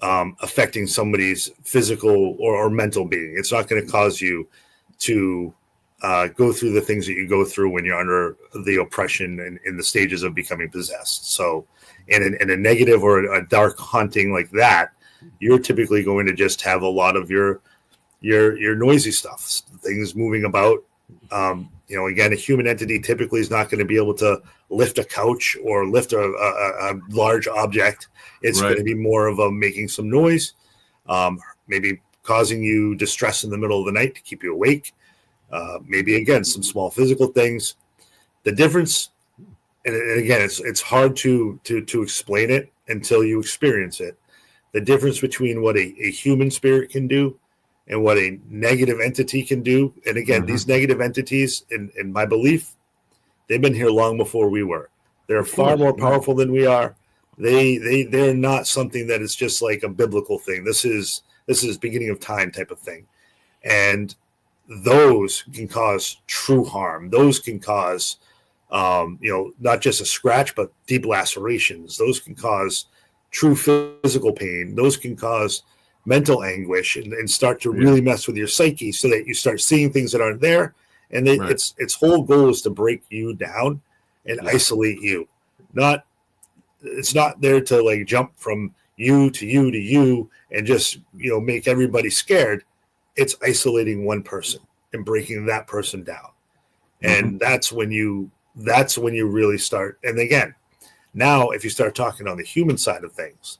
affecting somebody's physical or mental being. It's not going to cause you to go through the things that you go through when you're under the oppression and in the stages of becoming possessed. So in a negative or a dark haunting like that, you're typically going to just have a lot of your noisy stuff, things moving about. Again, a human entity typically is not going to be able to lift a couch or lift a large object. It's going to be more of a making some noise, maybe causing you distress in the middle of the night to keep you awake. Maybe, again, some small physical things. The difference, and again, it's hard to explain it until you experience it. The difference between what a human spirit can do and what a negative entity can do. And again, these negative entities, in my belief, they've been here long before we were. They're far more powerful than we are. They're not something that is just like a biblical thing. This is beginning of time type of thing. And those can cause true harm. Those can cause, not just a scratch, but deep lacerations. Those can cause true physical pain. Those can cause mental anguish and start to really mess with your psyche, so that you start seeing things that aren't there. And its whole goal is to break you down and isolate you. It's not there to like jump from you to you to you and just make everybody scared. It's isolating one person and breaking that person down. And that's when you really start. And again, now if you start talking on the human side of things,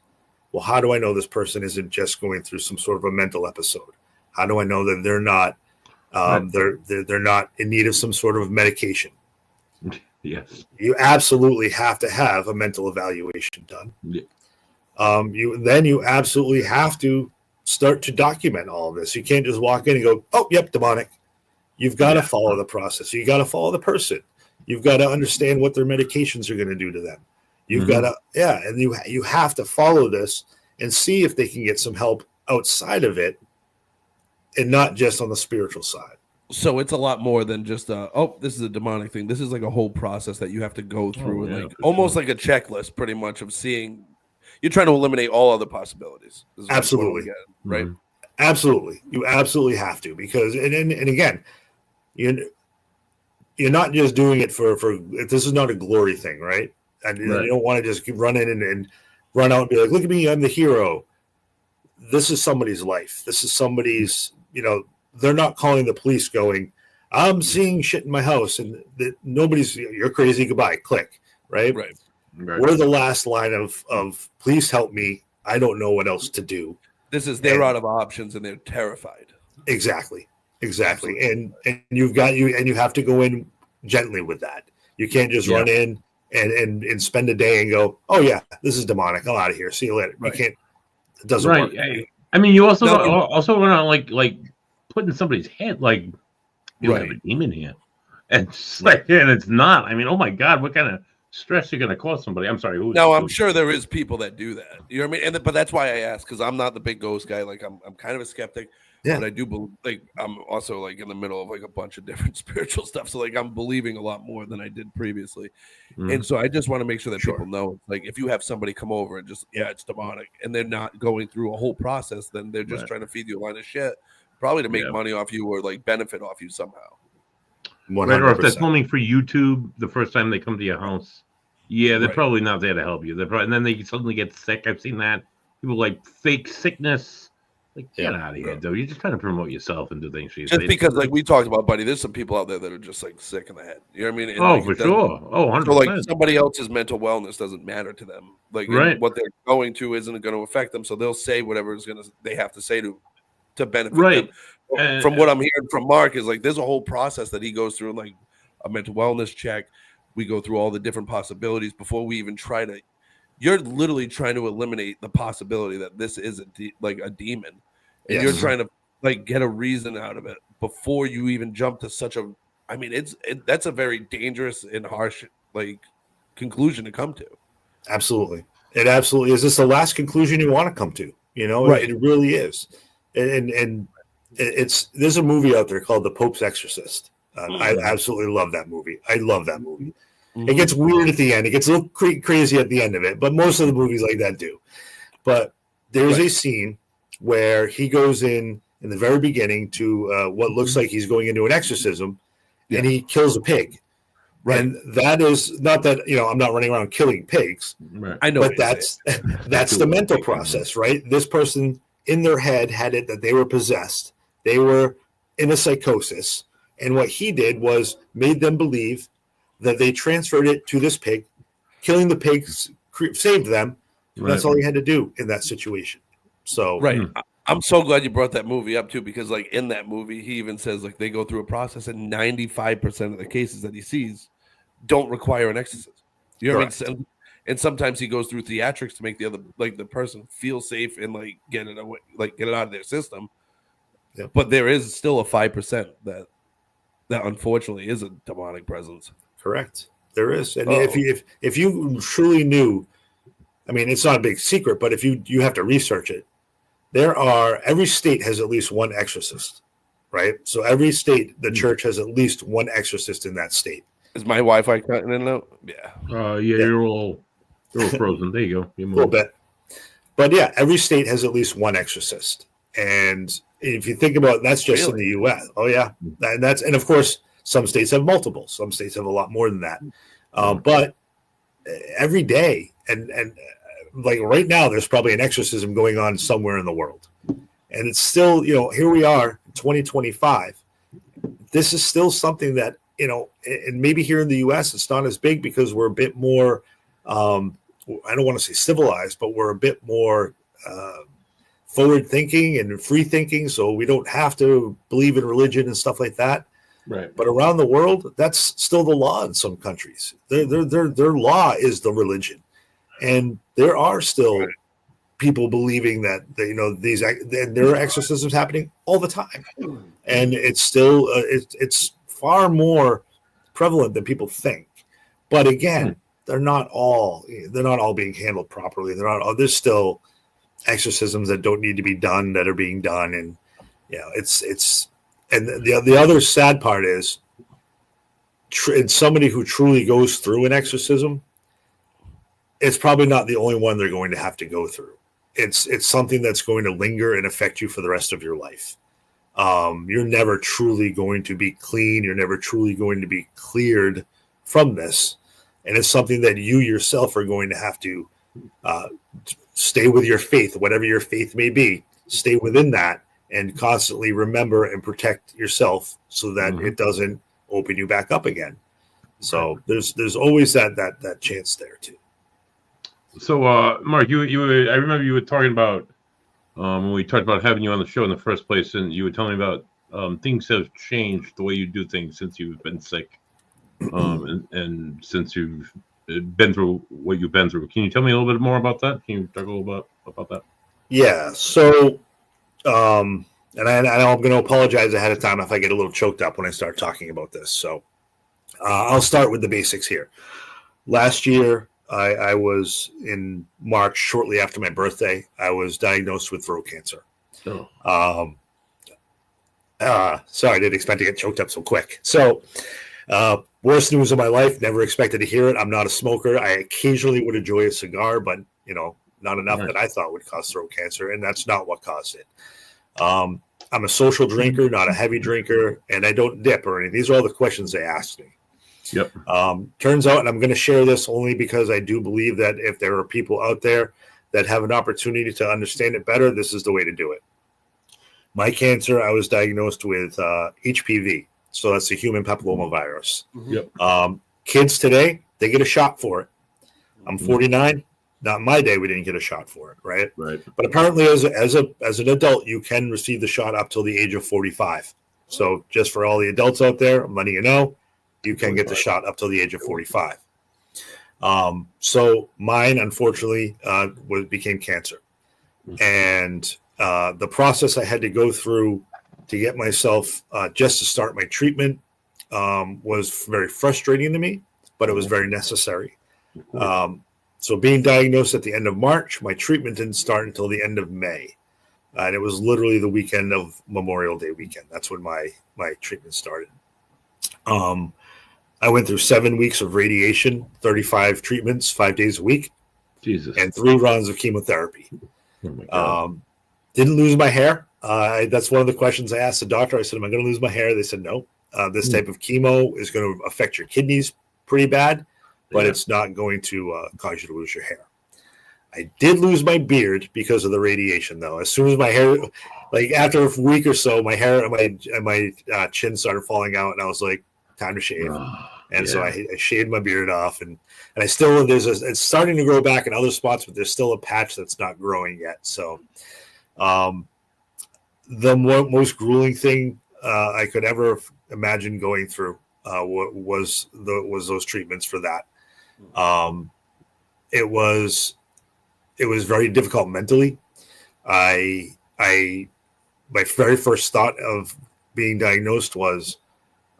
well, how do I know this person isn't just going through some sort of a mental episode? How do I know that they're not they're not in need of some sort of medication? Yes. You absolutely have to have a mental evaluation done. Yeah. You absolutely have to start to document all of this. You can't just walk in and go, oh, yep, demonic. You've got to follow the process. You got to follow the person. You've got to understand what their medications are going to do to them. You've got to, and you have to follow this and see if they can get some help outside of it and not just on the spiritual side. So it's a lot more than just this is a demonic thing. This is like a whole process that you have to go through, and almost like a checklist, pretty much, of seeing. You're trying to eliminate all other possibilities. Absolutely, right? Absolutely, you absolutely have to, because and again, you're not just doing it for. This is not a glory thing, right? And you don't want to just run in and run out and be like, "Look at me, I'm the hero." This is somebody's life. This is somebody's. They're not calling the police going, I'm seeing shit in my house, and nobody's, you're crazy, goodbye, click, right? Right. We're the last line of please help me. I don't know what else to do. This is they're out of options and they're terrified. Exactly. And you have to go in gently with that. You can't just run in and spend a day and go, oh yeah, this is demonic. I'm out of here. See you later. Right. You can't. It doesn't work. I mean, you also want to like put in somebody's head like you have a demon here, and it's not. I mean, oh my God, what kind of stress you're going to cause somebody? I'm sorry. No, I'm sure there is people that do that. You know what I mean? But that's why I ask, because I'm not the big ghost guy. Like I'm kind of a skeptic. Yeah. But I do believe, like, I'm also like in the middle of like a bunch of different spiritual stuff. So like I'm believing a lot more than I did previously. And so I just want to make sure that people know, like, if you have somebody come over and just, it's demonic, and they're not going through a whole process, then they're just trying to feed you a line of shit, probably to make money off you or like benefit off you somehow. 100%. Right, or if they're filming for YouTube the first time they come to your house, they're probably not there to help you. They're probably, and then they suddenly get sick. I've seen that. People like fake sickness. Like, get out of here, dude. You're just trying to promote yourself and do things. Just because, like we talked about, buddy, there's some people out there that are just like sick in the head. You know what I mean? And, for sure. 100%. So, like, somebody else's mental wellness doesn't matter to them. Like, what they're going to isn't going to affect them. So they'll say whatever they have to say to benefit them. From what I'm hearing from Marc is like, there's a whole process that he goes through, like a mental wellness check. We go through all the different possibilities before we even try to. You're literally trying to eliminate the possibility that this is a demon. And you're trying to like get a reason out of it before you even jump to such a. I mean, that's a very dangerous and harsh like conclusion to come to. Absolutely, it absolutely is. This the last conclusion you want to come to. You know, it really is. And there's a movie out there called The Pope's Exorcist. I absolutely love that movie. I love that movie. It gets weird at the end. It gets a little crazy at the end of it, but most of the movies like that do. But there's a scene where he goes in the very beginning to what looks like he's going into an exorcism, and he kills a pig. Right. And that is not that, I'm not running around killing pigs. Right. I know. But that's the mental process, right? This person in their head had it that they were possessed. They were in a psychosis. And what he did was made them believe that they transferred it to this pig. Killing the pigs saved them. Right. That's all he had to do in that situation. So I'm so glad you brought that movie up too, because like in that movie, he even says like they go through a process, and 95% of the cases that he sees don't require an exorcism. You know what I mean? And sometimes he goes through theatrics to make the person feel safe and like get it out of their system. Yeah. But there is still a 5% that unfortunately is a demonic presence. Correct. There is, and if you truly knew, I mean, it's not a big secret, but if you have to research it. Every state has at least one exorcist, right? So every state, the church has at least one exorcist in that state. Is my Wi-Fi cutting in and out? Yeah. You're all frozen. There you go. A little bit. But yeah, every state has at least one exorcist. And if you think about it, that's just in the U.S. Oh yeah. And of course, some states have multiple. Some states have a lot more than that. But every day, and like right now, there's probably an exorcism going on somewhere in the world. And it's still, here we are, 2025. This is still something that, and maybe here in the U.S. it's not as big because we're a bit more, I don't want to say civilized, but we're a bit more forward thinking and free thinking. So we don't have to believe in religion and stuff like that. Right. But around the world, that's still the law in some countries. Their law is the religion. And there are still people believing that there are exorcisms happening all the time, and it's still it's far more prevalent than people think. But again, they're not all being handled properly. There's still exorcisms that don't need to be done that are being done, and it's and the other sad part is, and somebody who truly goes through an exorcism. It's probably not the only one they're going to have to go through. It's something that's going to linger and affect you for the rest of your life. You're never truly going to be clean. You're never truly going to be cleared from this. And it's something that you yourself are going to have to stay with your faith, whatever your faith may be, stay within that and constantly remember and protect yourself so that it doesn't open you back up again. So there's always that chance there too. So, Mark, you were, I remember you were talking about when we talked about having you on the show in the first place, and you were telling me about things have changed the way you do things since you've been sick, and since you've been through what you've been through. Can you tell me a little bit more about that? Can you talk a little bit about that? Yeah. So, and I'm going to apologize ahead of time if I get a little choked up when I start talking about this. So, I'll start with the basics here. Last year, I was in March, shortly after my birthday. I was diagnosed with throat cancer. Oh. Sorry, I didn't expect to get choked up so quick. So, worst news of my life. Never expected to hear it. I'm not a smoker. I occasionally would enjoy a cigar, but not enough that I thought would cause throat cancer, and that's not what caused it. I'm a social drinker, not a heavy drinker, and I don't dip or anything. These are all the questions they asked me. Yep. Turns out, and I'm going to share this only because I do believe that if there are people out there that have an opportunity to understand it better, this is the way to do it. My cancer, I was diagnosed with HPV. So that's the human papillomavirus. Yep. Kids today, they get a shot for it. I'm 49. Not in my day, we didn't get a shot for it, right? Right. But apparently, as an adult, you can receive the shot up till the age of 45. So just for all the adults out there, I'm letting you know, you can get the shot up till the age of 45. So mine, unfortunately, became cancer. And the process I had to go through to get myself just to start my treatment was very frustrating to me, but it was very necessary. So being diagnosed at the end of March, my treatment didn't start until the end of May. And it was literally the weekend of Memorial Day weekend. That's when my treatment started. I went through 7 weeks of radiation, 35 treatments, 5 days a week. Jesus. And 3 rounds of chemotherapy. Oh my God. Didn't lose my hair. That's one of the questions I asked the doctor. I said, am I going to lose my hair? They said, no. This type of chemo is going to affect your kidneys pretty bad, but it's not going to cause you to lose your hair. I did lose my beard because of the radiation, though. As soon as my hair, like after a week or so, my hair and my chin started falling out, and I was like, time to shave. So I shaved my beard off, and I still, it's starting to grow back in other spots, but there's still a patch that's not growing yet. So the most grueling thing I could ever imagine going through was those treatments for that. It was very difficult mentally. My very first thought of being diagnosed was,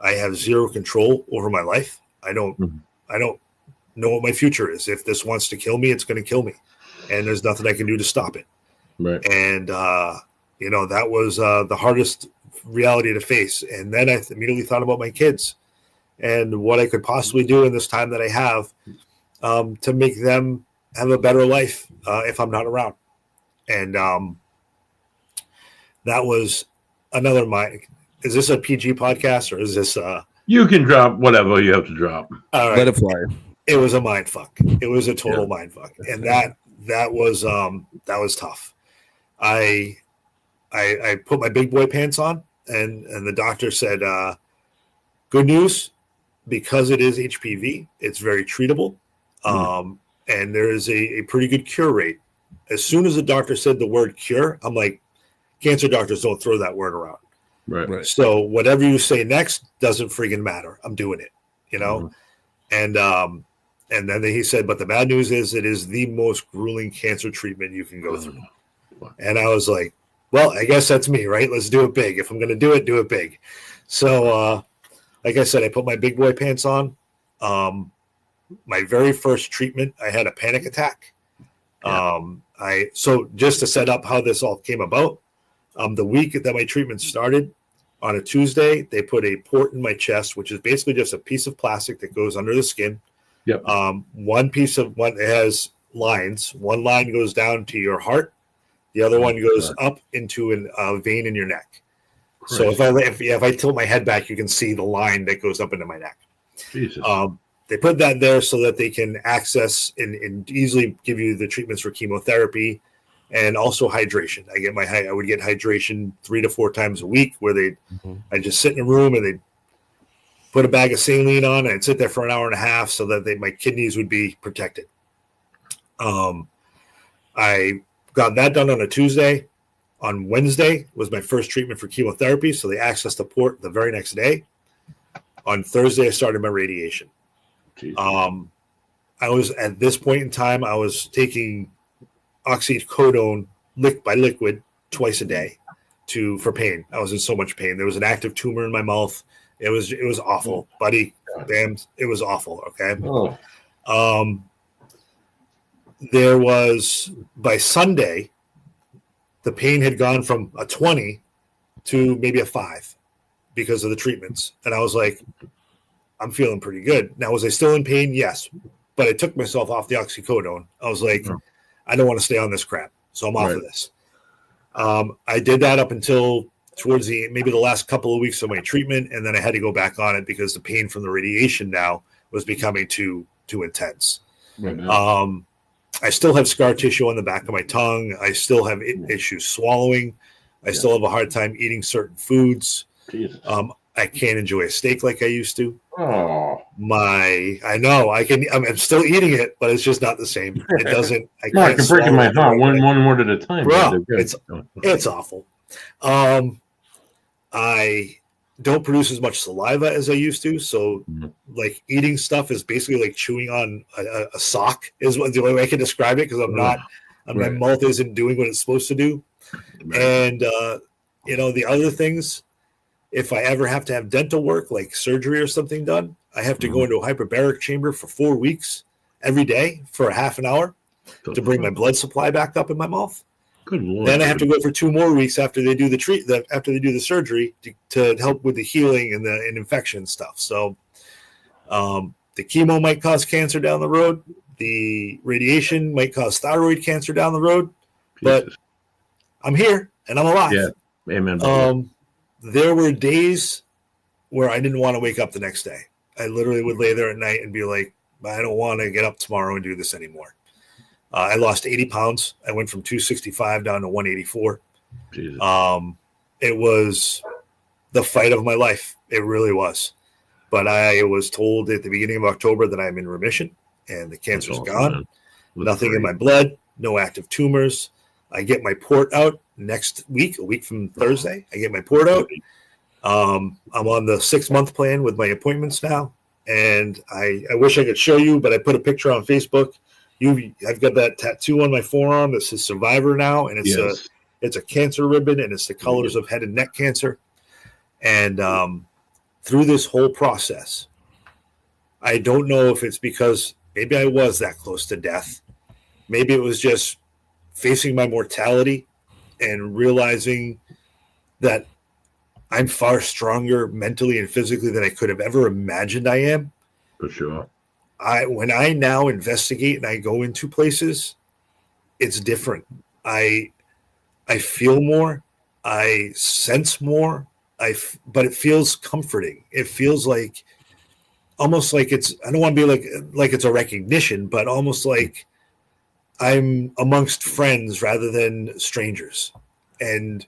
I have zero control over my life. I don't know what my future is. If this wants to kill me, it's going to kill me, and there's nothing I can do to stop it. Right. And that was the hardest reality to face. And then I immediately thought about my kids and what I could possibly do in this time that I have to make them have a better life if I'm not around. And that was another mind. Is this a PG podcast or is this? You can drop whatever you have to drop. All right. Let it fly. It was a mind fuck. It was a total mind fuck, and that was tough. I put my big boy pants on, and the doctor said, "Good news, because it is HPV, it's very treatable, and there is a pretty good cure rate." As soon as the doctor said the word cure, I'm like, cancer doctors don't throw that word around. Right. So whatever you say next doesn't freaking matter. I'm doing it, And then he said, but the bad news is it is the most grueling cancer treatment you can go through. And I was like, well, I guess that's me, right? Let's do it big. If I'm going to do it big. So, like I said, I put my big boy pants on. My very first treatment, I had a panic attack. So just to set up how this all came about, the week that my treatment started, on a Tuesday, they put a port in my chest, which is basically just a piece of plastic that goes under the skin. Yep. It has lines. One line goes down to your heart. The other one goes up into a vein in your neck. Christ. So if I tilt my head back, you can see the line that goes up into my neck. Jesus. They put that there so that they can access and easily give you the treatments for chemotherapy and also hydration. I would get hydration 3 to 4 times a week where I'd just sit in a room and they'd put a bag of saline on and I'd sit there for an hour and a half so that my kidneys would be protected. I got that done on a Tuesday. On Wednesday was my first treatment for chemotherapy, so they accessed the port the very next day. On Thursday, I started my radiation. I was, at this point in time, I was taking oxycodone by liquid twice a day for pain. I was in so much pain. There was an active tumor in my mouth. It was awful, buddy. Damn, it was awful. Okay. There was, by Sunday, the pain had gone from a 20 to maybe a 5 because of the treatments. And I was like, I'm feeling pretty good. Now, was I still in pain? Yes. But I took myself off the oxycodone. I was like, I don't want to stay on this crap. So I'm off of this. I did that up until towards maybe the last couple of weeks of my treatment. And then I had to go back on it because the pain from the radiation now was becoming too intense. I still have scar tissue on the back of my tongue. I still have issues swallowing. I still have a hard time eating certain foods. I can't enjoy a steak like I used to. I know I'm still eating it, but it's just not the same. It doesn't. I'm breaking my heart one word at a time. Bro, it's awful. I don't produce as much saliva as I used to. So like eating stuff is basically like chewing on a sock is the only way I can describe it, because my mouth isn't doing what it's supposed to do. And, the other things, if I ever have to have dental work, like surgery or something done, I have to go into a hyperbaric chamber for 4 weeks every day for a half an hour to bring my blood supply back up in my mouth. Good Lord. Then I have to go for 2 more weeks after they do the surgery to help with the healing and the infection stuff. So the chemo might cause cancer down the road. The radiation might cause thyroid cancer down the road. But I'm here and I'm alive. Yeah. Amen. There were days where I didn't want to wake up the next day. I literally would lay there at night and be like, I don't want to get up tomorrow and do this anymore. I lost 80 pounds. I went from 265 down to 184. It was the fight of my life. It really was. But I was told at the beginning of October that I'm in remission and the cancer's gone. Nothing in my blood, no active tumors. I get my port out next week, a week from Thursday. I get my port out. I'm on the 6-month plan with my appointments now. And I wish I could show you, but I put a picture on Facebook. I've got that tattoo on my forearm that says Survivor now, and it's a cancer ribbon, and it's the colors of head and neck cancer. And through this whole process, I don't know if it's because maybe I was that close to death. Maybe it was just facing my mortality and realizing that I'm far stronger mentally and physically than I could have ever imagined I am. For sure. When I now investigate and I go into places, it's different. I feel more, I sense more, but it feels comforting. It feels like almost like I don't want to be like it's a recognition, but almost like I'm amongst friends rather than strangers. And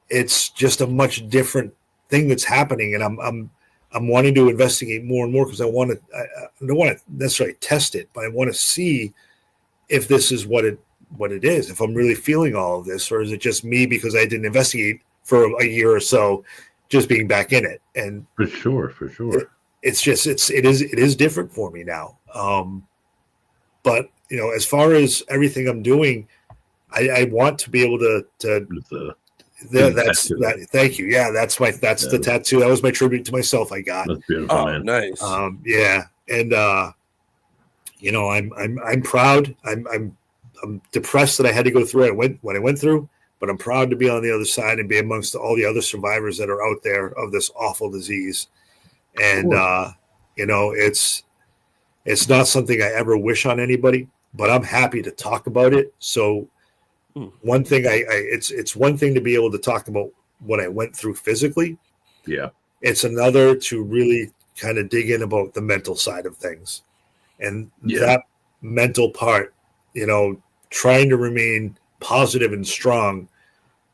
it's just a much different thing that's happening. And I'm wanting to investigate more and more because I don't want to necessarily test it, but I want to see if this is what it is, if I'm really feeling all of this, or is it just me because I didn't investigate for a year or so, just being back in it. And for sure. It is different for me now. But as far as everything I'm doing, I want to be able to thank you. Yeah, that's the tattoo. That was my tribute to myself I got. That's beautiful, man. Nice. Yeah. And I'm proud. I'm depressed that I had to go through what I went through, but I'm proud to be on the other side and be amongst all the other survivors that are out there of this awful disease. And it's not something I ever wish on anybody, but I'm happy to talk about it. So one thing it's one thing to be able to talk about what I went through physically. Yeah. It's another to really kind of dig in about the mental side of things. And that mental part, trying to remain positive and strong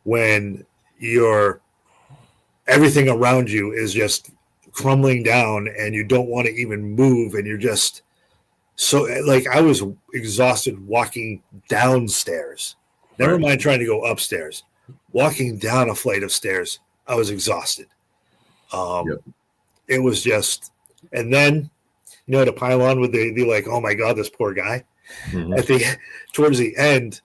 when everything around you is just crumbling down and you don't want to even move and you're just So like I was exhausted walking downstairs. Never mind trying to go upstairs. Walking down a flight of stairs, I was exhausted. It was just, and then to pile on with the like, oh my god, this poor guy. At the towards the end,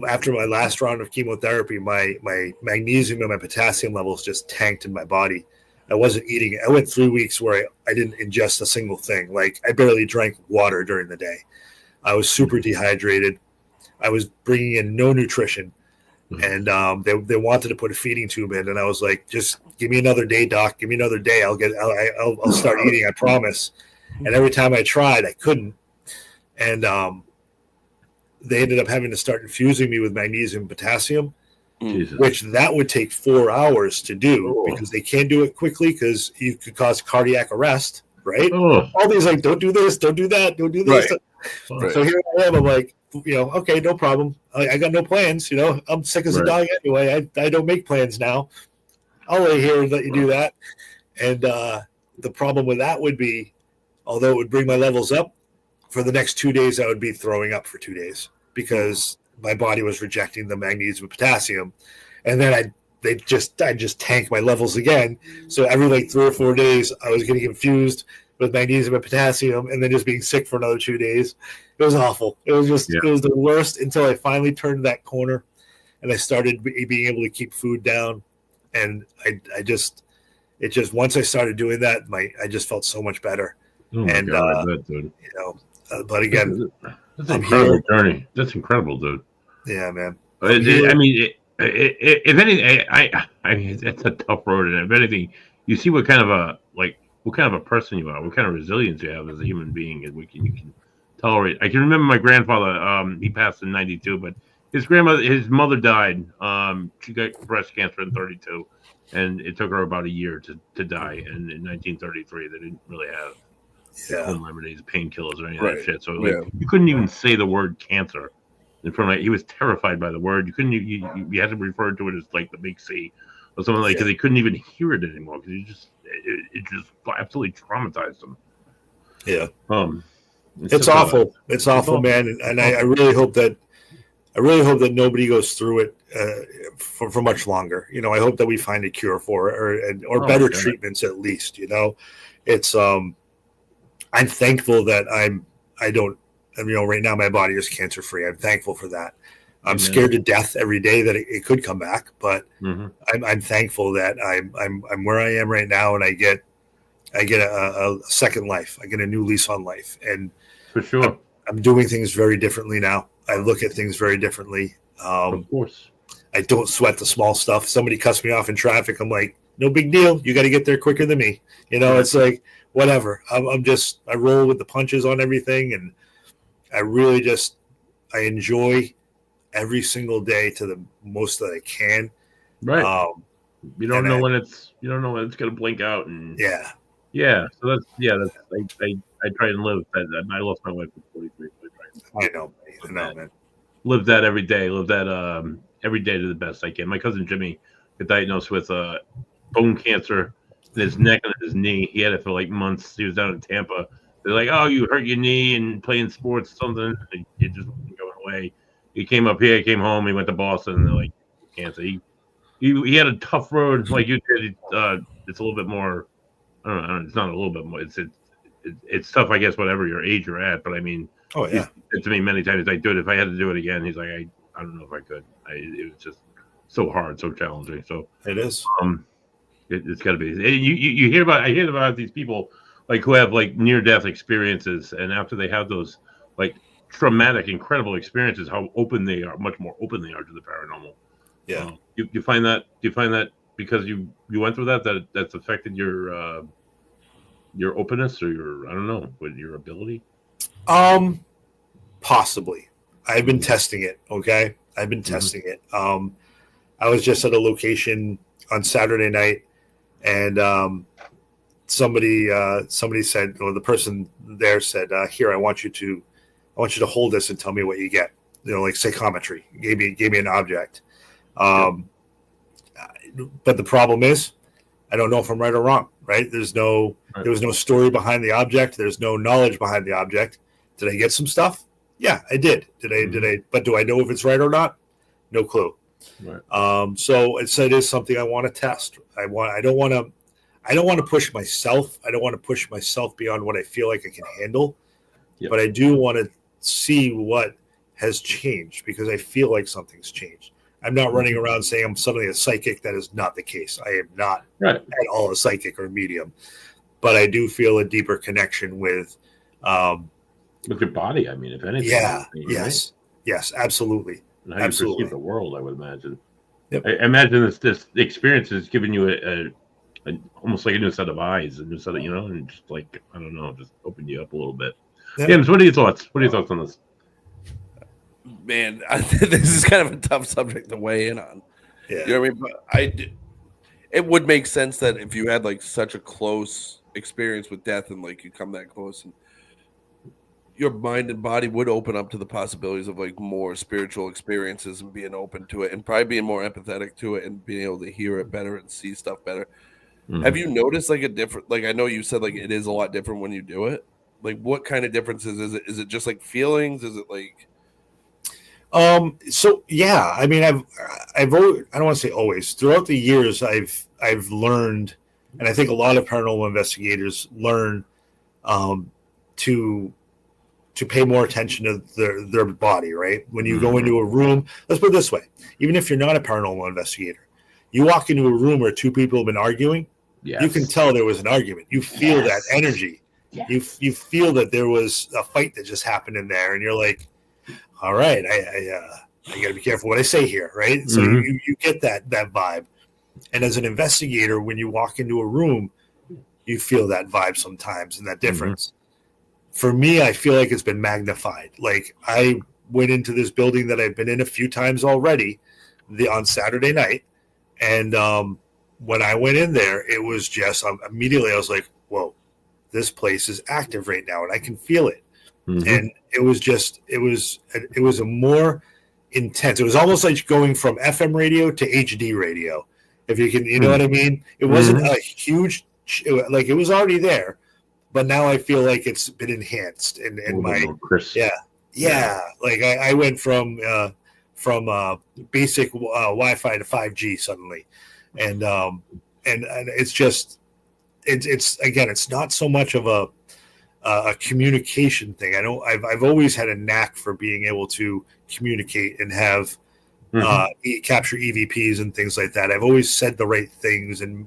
after my last round of chemotherapy, my magnesium and my potassium levels just tanked in my body. I wasn't eating it. I went 3 weeks where I didn't ingest a single thing. Like I barely drank water during the day. I was super dehydrated. I was bringing in no nutrition. And they wanted to put a feeding tube in, and I was like, "Just give me another day, doc. Give me another day. I'll start eating. I promise." And every time I tried, I couldn't. And they ended up having to start infusing me with magnesium and potassium, which that would take 4 hours to do because they can't do it quickly because you could cause cardiac arrest, right? All these like, don't do this, don't do that, don't do this. Right. So here I am. I'm like, okay, no problem. I got no plans. I'm sick as a dog anyway. I don't make plans now. I'll lay here and let you do that. And the problem with that would be, although it would bring my levels up, for the next 2 days I would be throwing up for 2 days because my body was rejecting the magnesium and potassium. And then I just tank my levels again. So every like 3 or 4 days I was getting infused with magnesium and potassium and then just being sick for another 2 days. It was awful. It was just it was the worst until I finally turned that corner and I started being able to keep food down. And I just once I started doing that, I just felt so much better. Oh my God, dude. But again, that's an incredible journey. That's incredible, dude. Yeah, man. I mean, if anything, I mean, it's a tough road, and if anything, you see what kind of a person you are, what kind of resilience you have as a human being, and you can tolerate. I can remember my grandfather. He passed in '92, but his mother died. She got breast cancer in '32, and it took her about a year to die. And in 1933, they didn't really have home remedies, painkillers, or any of that shit. So you couldn't even say the word cancer in front of he was terrified by the word. You couldn't. You had to refer to it as like the big C or something like because they couldn't even hear it anymore because it just absolutely traumatized them. Yeah. It's awful. It's awful, man. And I really hope that nobody goes through it for much longer. I hope that we find a cure for it or better treatments at least. It's I'm thankful that right now my body is cancer free. I'm thankful for that. I'm scared to death every day that it could come back, but I'm thankful that I'm where I am right now, and I get a second life. I get a new lease on life, and for sure, I'm doing things very differently now. I look at things very differently. Of course, I don't sweat the small stuff. Somebody cuts me off in traffic, I'm like, no big deal. You got to get there quicker than me. It's like whatever. I roll with the punches on everything, and I really I enjoy every single day to the most that I can. Right. You don't know when it's going to blink out, and yeah. So that's I try and live that. I lost my wife at 43. I know, man. Live that every day. Live that every day to the best I can. My cousin Jimmy got diagnosed with bone cancer in his neck and his knee. He had it for like months. He was down in Tampa. They're like, "Oh, you hurt your knee and playing sports, something." It just wasn't going away. He came up here. He came home. He went to Boston. And they're like, "Cancer." He had a tough road. Like you said, it's a little bit more. I don't know. It's not a little bit more. It's tough, I guess, whatever your age you're at. But I mean, he said to me many times, "I do it if I had to do it again." He's like, "I don't know if I could." It was just so hard, so challenging. So it is. It's got to be. You hear about these people like who have like near death experiences, and after they have those like traumatic, incredible experiences, how open they are, much more open they are to the paranormal. Yeah. You find that? Do you find that because you went through that's affected your openness or your ability? Possibly. I've been testing it. Okay, I've been testing it. I was just at a location on Saturday night, and somebody said, or the person there said, "Here, I want you to hold this and tell me what you get." Like psychometry. Gave me an object. But the problem is, I don't know if I'm right or wrong. Right? There's no There was no story behind the object. There's no knowledge behind the object. Did I get some stuff? Yeah, I did. Did I? But do I know if it's right or not? No clue. Right. So it is something I want to test. I don't want to push myself. I don't want to push myself beyond what I feel like I can handle. Yep. But I do want to see what has changed because I feel like something's changed. I'm not running around saying I'm suddenly a psychic. That is not the case. I am not at all a psychic or medium. But I do feel a deeper connection with your body. I mean, if anything. Yeah. Right? Yes. Absolutely. And how you perceive the world, I would imagine. Yep. I imagine this experience has given you a almost like a new set of eyes, a new set of, and just like, I don't know, just opened you up a little bit. Yep. James, what are your thoughts? What are your thoughts on this? Man, this is kind of a tough subject to weigh in on. Yeah. You know what I mean? But it would make sense that if you had like such a close experience with death and like you come that close, and your mind and body would open up to the possibilities of like more spiritual experiences and being open to it and probably being more empathetic to it and being able to hear it better and see stuff better. Mm-hmm. Have you noticed like a different, like I know you said like it is a lot different when you do it. Like what kind of differences is it? Is it just like feelings? Is it like so yeah, I mean I've always, I don't want to say always, throughout the years I've learned, and I think a lot of paranormal investigators learn to pay more attention to their body, right? When you go into a room, let's put it this way, even if you're not a paranormal investigator, you walk into a room where two people have been arguing, you can tell there was an argument. You feel that energy. Yes. You feel that there was a fight that just happened in there, and you're like, all right, I got to be careful what I say here, right? So you get that vibe. And as an investigator, when you walk into a room, you feel that vibe sometimes and that difference. For me, I feel like it's been magnified. Like I went into this building that I've been in a few times already on Saturday night. And when I went in there, it was just immediately I was like, whoa, this place is active right now and I can feel it. Mm-hmm. And it was a more intense. It was almost like going from FM radio to HD radio. If you can, you know what I mean? It wasn't a huge, like it was already there. But now I feel like it's been enhanced in my Like I went from basic Wi-Fi to 5G suddenly, and it's just it's again it's not so much of a communication thing. I've always had a knack for being able to communicate and have capture EVPs and things like that. I've always said the right things and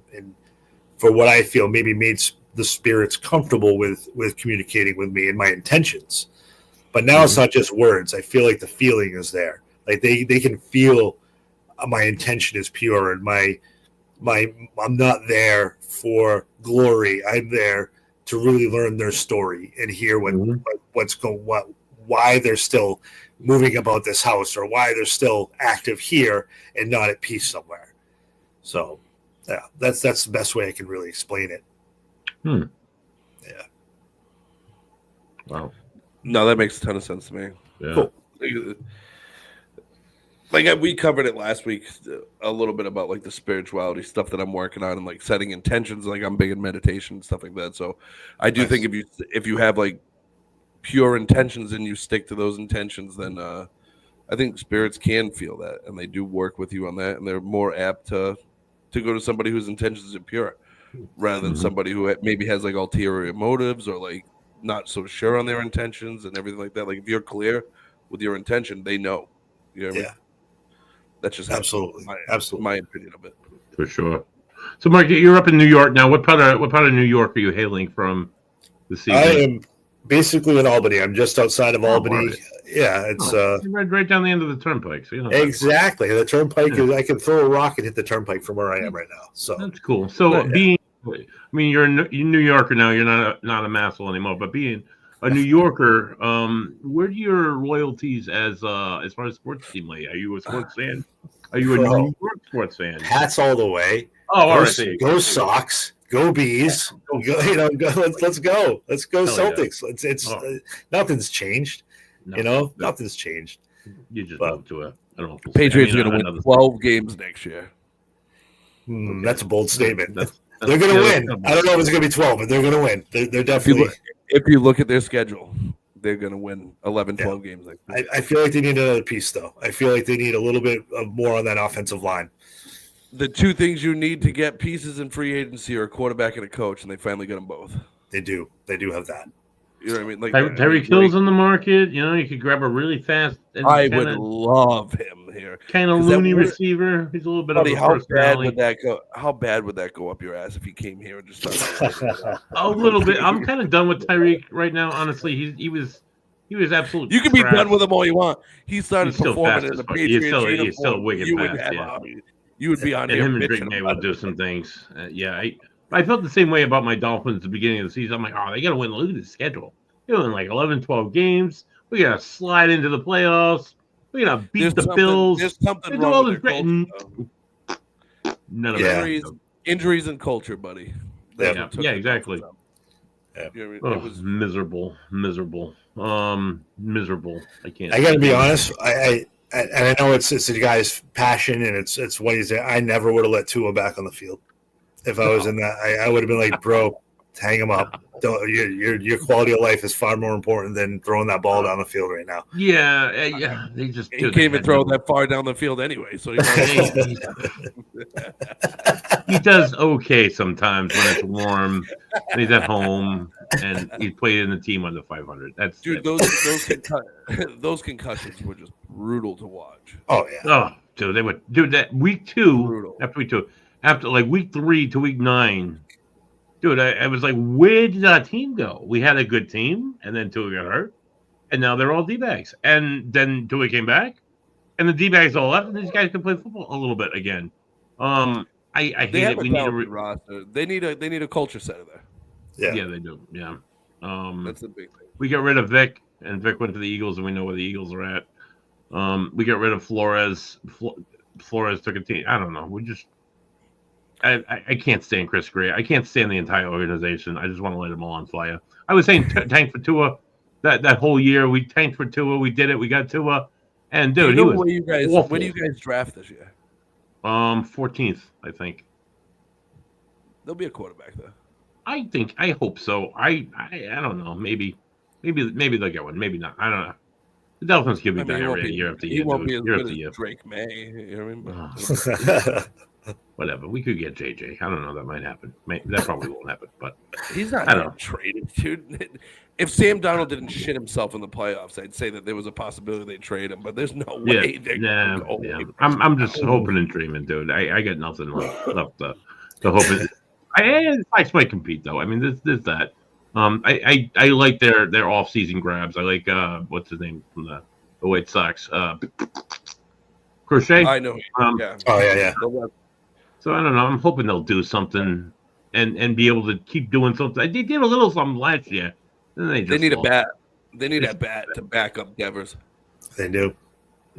for what I feel maybe made the spirits comfortable with communicating with me and my intentions. But now it's not just words. I feel like the feeling is there. Like they can feel my intention is pure and my I'm not there for glory. I'm there to really learn their story and hear why they're still moving about this house or why they're still active here and not at peace somewhere. So yeah, that's the best way I can really explain it. Yeah. Wow. No, that makes a ton of sense to me. Yeah. Cool. Like we covered it last week a little bit about like the spirituality stuff that I'm working on and like setting intentions. Like I'm big in meditation and stuff like that. So I do think if you have like pure intentions and you stick to those intentions, then I think spirits can feel that and they do work with you on that, and they're more apt to go to somebody whose intentions are pure rather than somebody who maybe has like ulterior motives or like not so sure on their intentions and everything like that. Like if you're clear with your intention, they know. You know what I mean? That's just absolutely my opinion of it. For sure. So, Marc, you're up in New York now. What part of New York are you hailing from this evening? I am basically in Albany. I'm just outside of Albany. Right. Yeah, it's right down the end of the turnpike. So exactly the turnpike is. I can throw a rock and hit the turnpike from where I am right now. So that's cool. So you're a New Yorker now. You're not a Massel anymore, but being a New Yorker, where do your loyalties as far as sports team lay? Are you a sports fan? Are you a New York sports fan? Hats all the way. Oh, all right. Go Sox. Go Bees. Go, let's go. Let's go Celtics. Yeah. Nothing's changed. Nothing's changed. You just love to it. I don't know. Patriots are going to win 12 games next year. That's a bold statement. They're going to win. I don't know if it's going to be 12, but they're going to win. They're definitely. If you look at their schedule, they're going to win 11, 12 games. I feel like they need another piece, though. I feel like they need a little bit of more on that offensive line. The two things you need to get pieces in free agency are a quarterback and a coach, and they finally got them both. They do. They do have that. You know what I mean? Like Tyreek Hill's on the market. You know, you could grab a really fast. I would love him here. Kind of loony receiver. He's a little bit of a how bad would that go? How bad would that go up your ass if he came here and just started? A little bit. I'm kind of done with Tyreek right now. Honestly, he was absolutely. You can be done with him all you want. He started performing in the Patriots uniform. He's still wicked fast. You would be on and here. Him and Drake will do some things. I felt the same way about my Dolphins at the beginning of the season. I'm like, they got to win. Look at the schedule. They're doing like 11, 12 games. We got to slide into the playoffs. We got to beat the Bills. There's something wrong with their culture. None of that. Injuries and culture, buddy. Yeah, exactly. Yeah. It was miserable. Miserable. I can't. I got to be honest. I know it's the guy's passion and it's what he's. I never would have let Tua back on the field. If I was in that, I would have been like, bro, hang him up. Your quality of life is far more important than throwing that ball down the field right now. Yeah. They just he can't even throw that far down the field anyway. So he does okay sometimes when it's warm and he's at home and he played in the team under 500. That's those concussions were just brutal to watch. Oh yeah. Oh, dude, they were that week 2 after week 2. After like week 3 to week 9, dude, I was like, where did our team go? We had a good team, and then Tua got hurt, and now they're all D-bags. And then Tua came back, and the D-bags all left, and these guys can play football a little bit again. I hate it. We need a roster. They need a culture center there. Yeah, they do. Yeah, that's the big thing. We got rid of Vic, and Vic went to the Eagles, and we know where the Eagles are at. We got rid of Flores. Flores took a team. I don't know. I can't stand Chris Gray. I can't stand the entire organization. I just want to light them all on fire. I was saying tank for Tua that whole year. We tanked for Tua. We did it. We got Tua. And dude, where do you guys draft this year? 14th, I think. There'll be a quarterback there. I hope so. I don't know. Maybe they'll get one. Maybe not. I don't know. The Dolphins give me diarrhea year after year. He won't be as year good after year. as Drake May. You know what I mean? Whatever. We could get JJ. I don't know. That might happen. That probably won't happen. But he's not getting traded, dude. If Sam Darnold didn't shit himself in the playoffs, I'd say that there was a possibility they'd trade him. But there's no way they're going to go away. I'm just hoping and dreaming, dude. I got nothing left to hope. I might compete though. I mean, there's that. I like their off-season grabs. I like what's his name from the White Sox. Crochet. I know. Yeah. Oh yeah. So I don't know. I'm hoping they'll do something and be able to keep doing something. They did a little something last year. Then they need a bat. They need a bat to back up Devers. They do.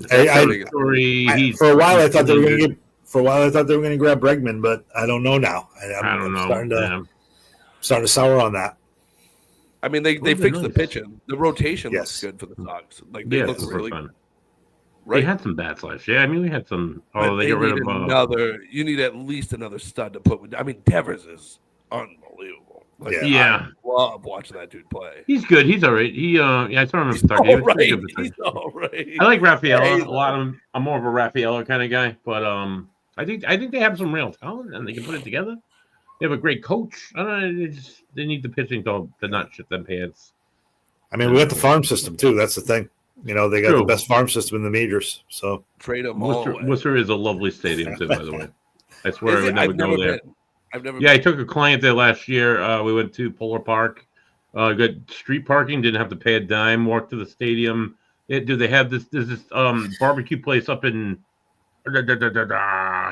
For a while, I thought they were going to get. For a while, I thought they were going to grab Bregman, but I don't know now. I don't know. Starting to sour on that. I mean, they fixed the pitching. The rotation looks good for the Sox. Like they look really good. Right. We had some bats last year. I mean, we had some. They got rid of another. You need at least another stud to put with. I mean, Devers is unbelievable. Like, I love watching that dude play. He's good. He's all right. I saw him start. He's all right. I like Rafaela. A lot of them. I'm more of a Rafaela kind of guy, but I think they have some real talent and they can put it together. They have a great coach. I don't know. They need the pitching to not shit them pants. I mean, we got the farm system too. That's the thing. You know, they got the best farm system in the majors. So trade them Worcester is a lovely stadium too, by the way. I swear I would never go there. I've never. Yeah, I took a client there last year. We went to Polar Park. Got street parking. Didn't have to pay a dime. Walked to the stadium. They have this? There's this barbecue place up in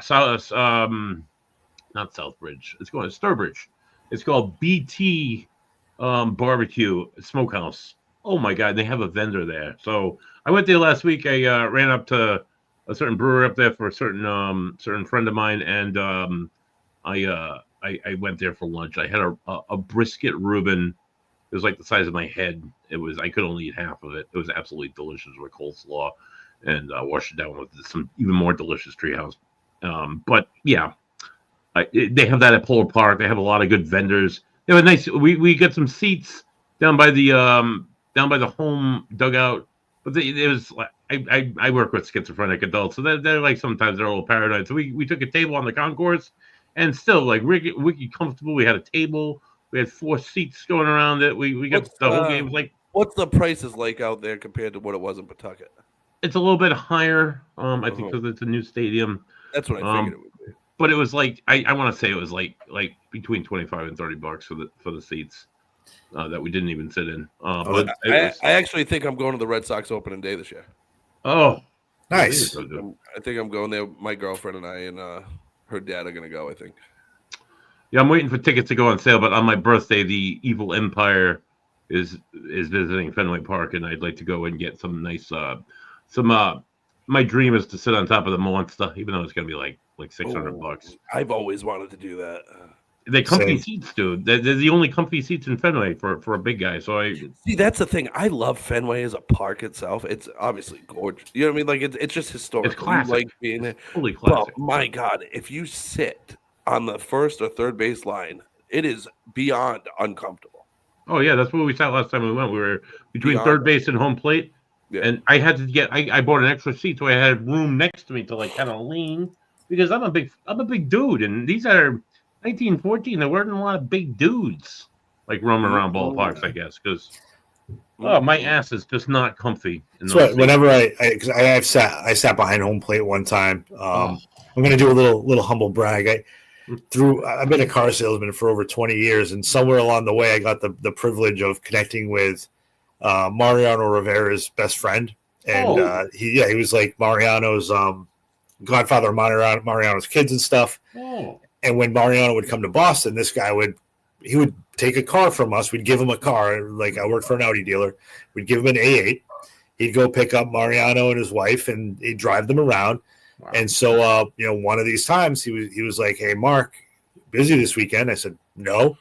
South. Not Southbridge. It's called Sturbridge. It's called BT Barbecue Smokehouse. Oh my God, they have a vendor there. So I went there last week. I ran up to a certain brewery up there for a certain friend of mine, and I went there for lunch. I had a brisket Reuben. It was like the size of my head. I could only eat half of it. It was absolutely delicious with coleslaw, and washed it down with some even more delicious treehouse. But yeah, They have that at Polar Park. They have a lot of good vendors. They have a nice. We got some seats down by the home dugout. But it was like I work with schizophrenic adults, so they're like sometimes they're a little paranoid. So we took a table on the concourse, and still like wiki comfortable. We had a table. We had 4 seats going around it. We got the whole game. Like, what's the prices like out there compared to what it was in Pawtucket? it's a little bit higher. I think because it's a new stadium. That's what I figured it would be. But it was like I want to say it was like between $25 and $30 for the seats that we didn't even sit in. But I actually think I'm going to the Red Sox opening day this year. Oh, nice! I think I'm going there. My girlfriend and I and her dad are going to go. I think. Yeah, I'm waiting for tickets to go on sale. But on my birthday, the Evil Empire is visiting Fenway Park, and I'd like to go and get some nice my dream is to sit on top of the monster, even though it's going to be like $600. I've always wanted to do that. They're comfy seats, dude. They're the only comfy seats in Fenway for a big guy. So see, that's the thing. I love Fenway as a park itself. It's obviously gorgeous. You know what I mean? Like it's just historic. It's classic. You like being there. Totally classic. But my God, if you sit on the first or third base line, it is beyond uncomfortable. Oh yeah, that's where we sat last time we went. We were between third base and home plate. Yeah. And I had to get I bought an extra seat so I had room next to me to like kind of lean because I'm a big dude, and these are 1914. There weren't a lot of big dudes like roaming around ballparks, I guess, because my ass is just not comfy. So whenever I sat behind home plate one time. I'm going to do a little humble brag. I've been a car salesman for over 20 years, and somewhere along the way, I got the privilege of connecting with Mariano Rivera's best friend, and he was like Mariano's godfather of Mariano's kids and stuff. Oh. And when Mariano would come to Boston, this guy would take a car from us. We'd give him a car. Like I worked for an Audi dealer. We'd give him an A8. He'd go pick up Mariano and his wife, and he'd drive them around. Wow. And so, one of these times he was like, "Hey, Marc, busy this weekend?" I said, "No."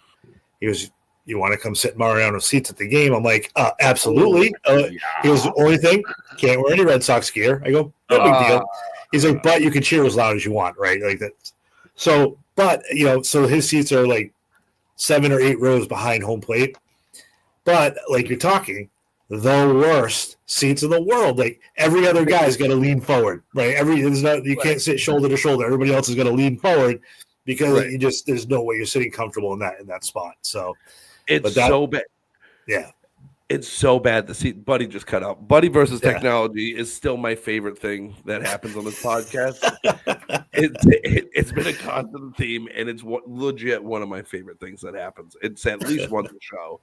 He was, "You want to come sit in Mariano's seats at the game?" I'm like, "Absolutely." He was the only thing, can't wear any Red Sox gear. I go, "No big deal." He's like, "But you can cheer as loud as you want, right?" Like that. So, so his seats are like 7 or 8 rows behind home plate. But like you're talking, the worst seats in the world. Like every other guy's got to lean forward, right? You can't sit shoulder to shoulder. Everybody else is going to lean forward because there's no way you're sitting comfortable in that spot. So it's so bad. Yeah. It's so bad. The seat Buddy just cut out. Buddy versus technology is still my favorite thing that happens on this podcast. It's been a constant theme, and it's legit one of my favorite things that happens. It's at least once a show.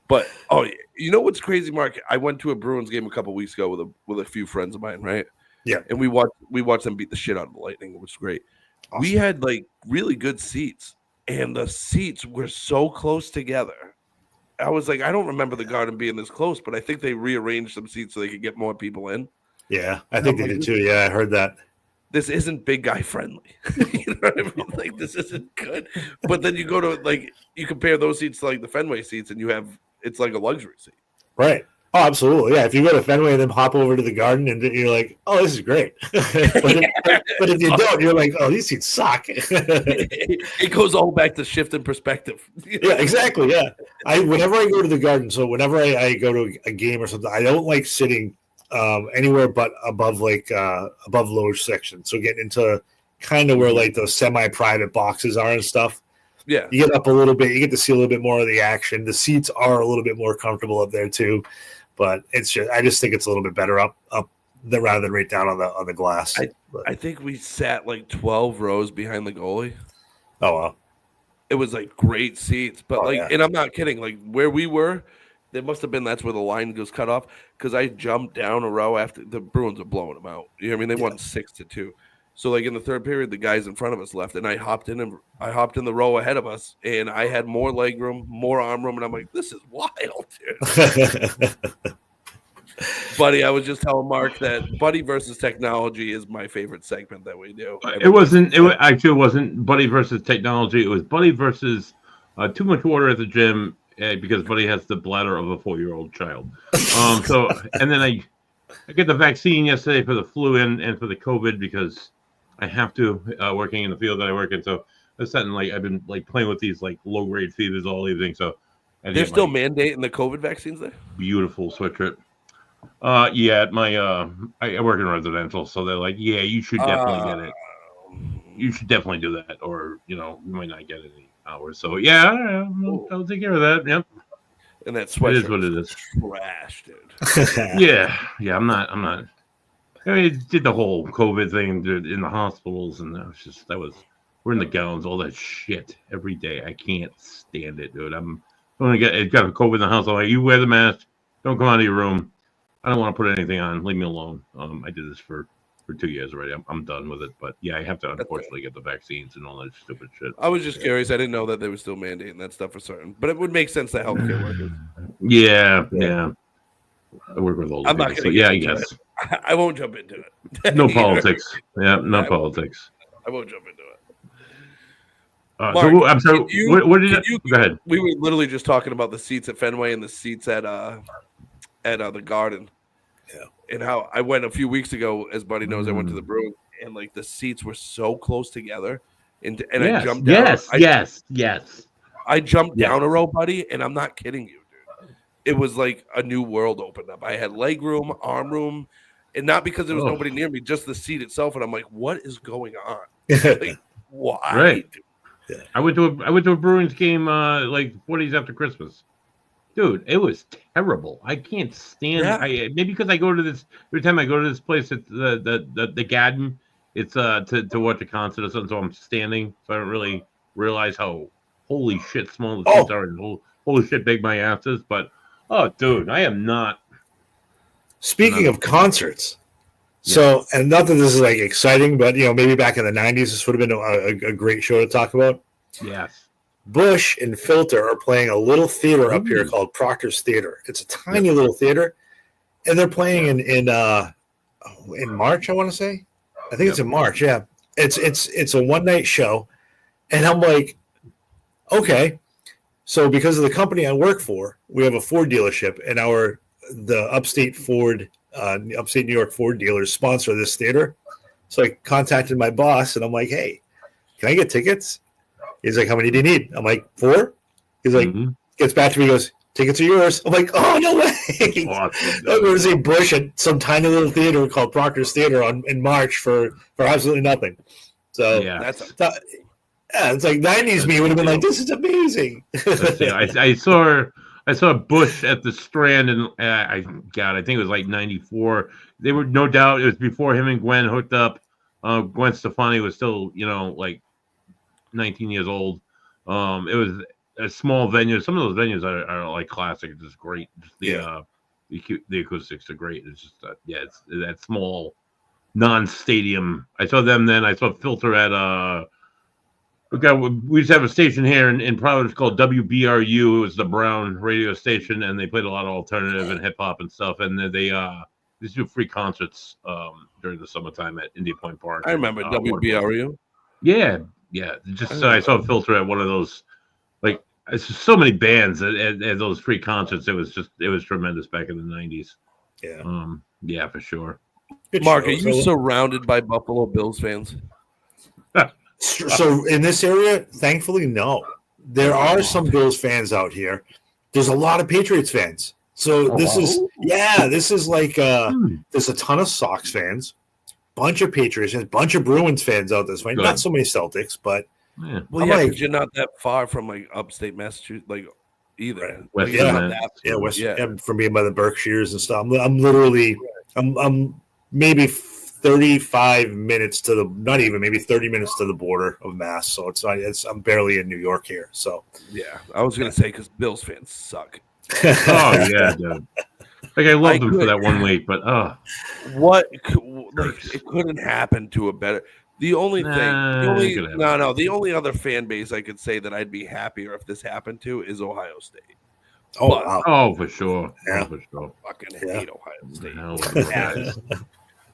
But you know what's crazy, Marc? I went to a Bruins game a couple weeks ago with a few friends of mine, right? Yeah. And we watched them beat the shit out of the Lightning. It was great. Awesome. We had like really good seats, and the seats were so close together. I was like, I don't remember the Garden being this close, but I think they rearranged some seats so they could get more people in. Yeah, I think they did too. Yeah, I heard that. This isn't big guy friendly. You know what I mean? Like, this isn't good. But then you go to you compare those seats to like the Fenway seats, and it's like a luxury seat. Right. Oh, absolutely. Yeah. If you go to Fenway and then hop over to the Garden, and you're like, "Oh, this is great." but if you don't, you're like, "Oh, these seats suck." It goes all back to shift in perspective. Yeah, exactly. Yeah. Whenever I go to the Garden, so whenever I go to a game or something, I don't like sitting anywhere but above lower section. So getting into kind of where like those semi-private boxes are and stuff. Yeah. You get up a little bit, you get to see a little bit more of the action. The seats are a little bit more comfortable up there too. But I just think it's a little bit better up rather than right down on the glass. I think we sat like 12 rows behind the goalie. Oh wow. It was like great seats. But and I'm not kidding, like where we were, there must have been that's where the line goes cut off, because I jumped down a row after the Bruins are blowing them out. You know what I mean? They won 6-2. So like in the third period, the guys in front of us left, and I hopped in the row ahead of us, and I had more leg room, more arm room, and I'm like, this is wild, dude. Buddy, I was just telling Marc that Buddy versus technology is my favorite segment that we do. It wasn't Buddy versus technology. It was Buddy versus too much water at the gym because Buddy has the bladder of a 4-year-old child. And then I get the vaccine yesterday for the flu and for the COVID because I have to, working in the field that I work in. So I've been like playing with these like low grade fevers all evening. So they're still mandating the COVID vaccines there. Beautiful sweatshirt. Yeah, I work in residential, so they're like, yeah, you should definitely get it. You should definitely do that, or you might not get any hours. So yeah, I'll take care of that. Yep. And that sweatshirt is what it is. Trash, dude. yeah. I'm not. I mean, it did the whole COVID thing in the hospitals, and we're in the gowns, all that shit every day. I can't stand it, dude. I'm going to got a COVID in the house. I'm like, you wear the mask, don't come out of your room. I don't want to put anything on. Leave me alone. I did this for 2 years already. I'm done with it. But yeah, I have to unfortunately get the vaccines and all that stupid shit. I was just curious. I didn't know that they were still mandating that stuff for certain, but it would make sense to healthcare workers. Yeah. I work with all. I'm not going to. Yeah, I guess. I won't jump into it. No politics. Yeah, no politics. I won't jump into it. Marc, so I'm sorry. What did you go ahead? We were literally just talking about the seats at Fenway and the seats at the Garden. Yeah. And how I went a few weeks ago, as Buddy knows, I went to the Bruins, and like the seats were so close together, and I jumped down. Yes. I jumped down a row, Buddy, and I'm not kidding you, dude. It was like a new world opened up. I had leg room, arm room, and not because there was nobody near me, just the seat itself. And I'm like, what is going on? Like, why? Right. Yeah. I went to a Bruins game like 4 days after Christmas. Dude, it was terrible. I can't stand it. Maybe because I go to this every time I go to this place at the Garden, it's to watch a concert or something, so I'm standing, so I don't really realize how holy shit small the seats are and holy shit big my ass is. But dude, I am not. Speaking of concerts, so and not that this is like exciting, but maybe back in the 90s this would have been a great show to talk about. Yes. Bush and Filter are playing a little theater up here called Proctor's Theater. It's a tiny little theater, and they're playing in March. I want to say, I think it's in March. Yeah, it's a one night show, and I'm like, okay. So because of the company I work for, we have a Ford dealership, and the upstate New York Ford dealers sponsor this theater. So I contacted my boss, and I'm like, hey, can I get tickets? He's like, how many do you need? I'm like, 4. He's like, gets back to me, he goes, tickets are yours. I'm like, oh, no way. I'm going to see Bush at some tiny little theater called Proctor's Theater in March for absolutely nothing. So it's like 90s me would have been like, this is amazing. I saw Bush at the Strand, and I think it was like 94. They were, no doubt, it was before him and Gwen hooked up. Gwen Stefani was still, like 19 years old. It was a small venue. Some of those venues are like classic. It's just great. Just the acoustics are great. It's just it's that small non-stadium. I saw them then. I saw Filter at we used to have a station here in Providence called WBRU. It was the Brown radio station, and they played a lot of alternative and hip hop and stuff. And they used to do free concerts during the summertime at Indian Point Park. I remember WBRU. Yeah. Just I saw Filter at one of those. Like, it's just so many bands at those free concerts. It was tremendous back in the 90s. Yeah, for sure. Marc, are you surrounded by Buffalo Bills fans? So in this area, thankfully, no. There are some Bills fans out here. There's a lot of Patriots fans. So this is like there's a ton of Sox fans, bunch of Patriots fans, bunch of Bruins fans out this way. Not so many Celtics, but because you're not that far from like upstate Massachusetts, like either. From being by the Berkshires and stuff. I'm literally maybe 35 minutes to the, not even, maybe 30 minutes to the border of Mass. So I'm barely in New York here. So yeah, I was gonna say because Bills fans suck. Oh yeah, dude. Like I loved them for that 1 week, but it couldn't happen to a better. The only other fan base I could say that I'd be happier if this happened to is Ohio State. Oh, for sure. Yeah. For sure. Fucking hate Ohio State.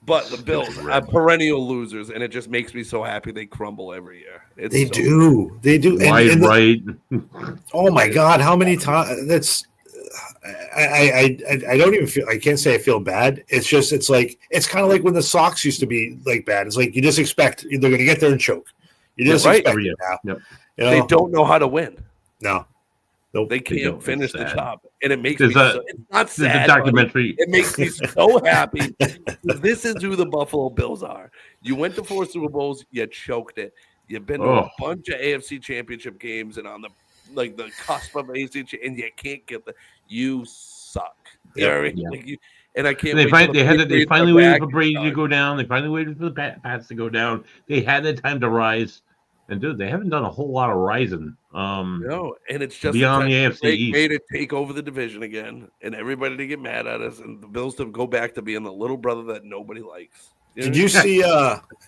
But the Bills are perennial losers, and it just makes me so happy they crumble every year. They do. Right. Oh my God, how many times? That's. I don't even feel. I can't say I feel bad. It's kind of like when the Sox used to be like bad. It's like you just expect they're going to get there and choke. You just right. expect it now. Yep. You know? They don't know how to win. No. Nope. They can't don't. finish It's the sad. job, and it makes There's me. a- It's not There's sad. a documentary. Buddy. It makes me so happy. This is who the Buffalo Bills are. You went to 4 Super Bowls. You choked it. You've been to a bunch of AFC Championship games and on the cusp of AFC, and you can't get the. You suck. You know what I mean? Yeah. Like and I can't. They wait they till finally the waited back for Brady to and go down. They finally waited for the Pats to go down. They had the time to rise, and dude, they haven't done a whole lot of rising. No, and it's just beyond the AFC East. way to take over the division again, and everybody to get mad at us, and the Bills to go back to being the little brother that nobody likes. You know? Did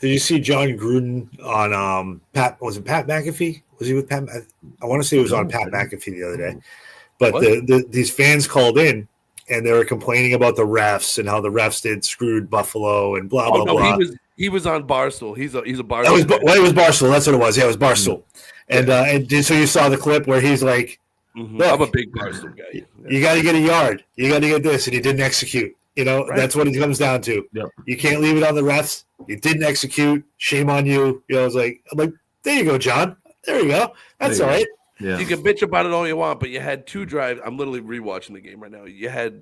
you see John Gruden on Pat? Was it Pat McAfee? Was he with Pat? I want to say it was on Pat McAfee the other day. But these fans called in and they were complaining about the refs and how the refs did screwed Buffalo and blah blah blah. He was on Barstool. He's a Barstool. It was Barstool. That's what it was. Yeah, it was Barstool. And so you saw the clip where he's like, I'm a big Barstool guy. Yeah. You got to get a yard. You got to get this, and he didn't execute. You know, that's what it comes down to. Yep. You can't leave it on the refs. You didn't execute. Shame on you. You know, I'm like, there you go, John. There you go. That's all right. Yeah. You can bitch about it all you want, but you had 2 drives. I'm literally rewatching the game right now. You had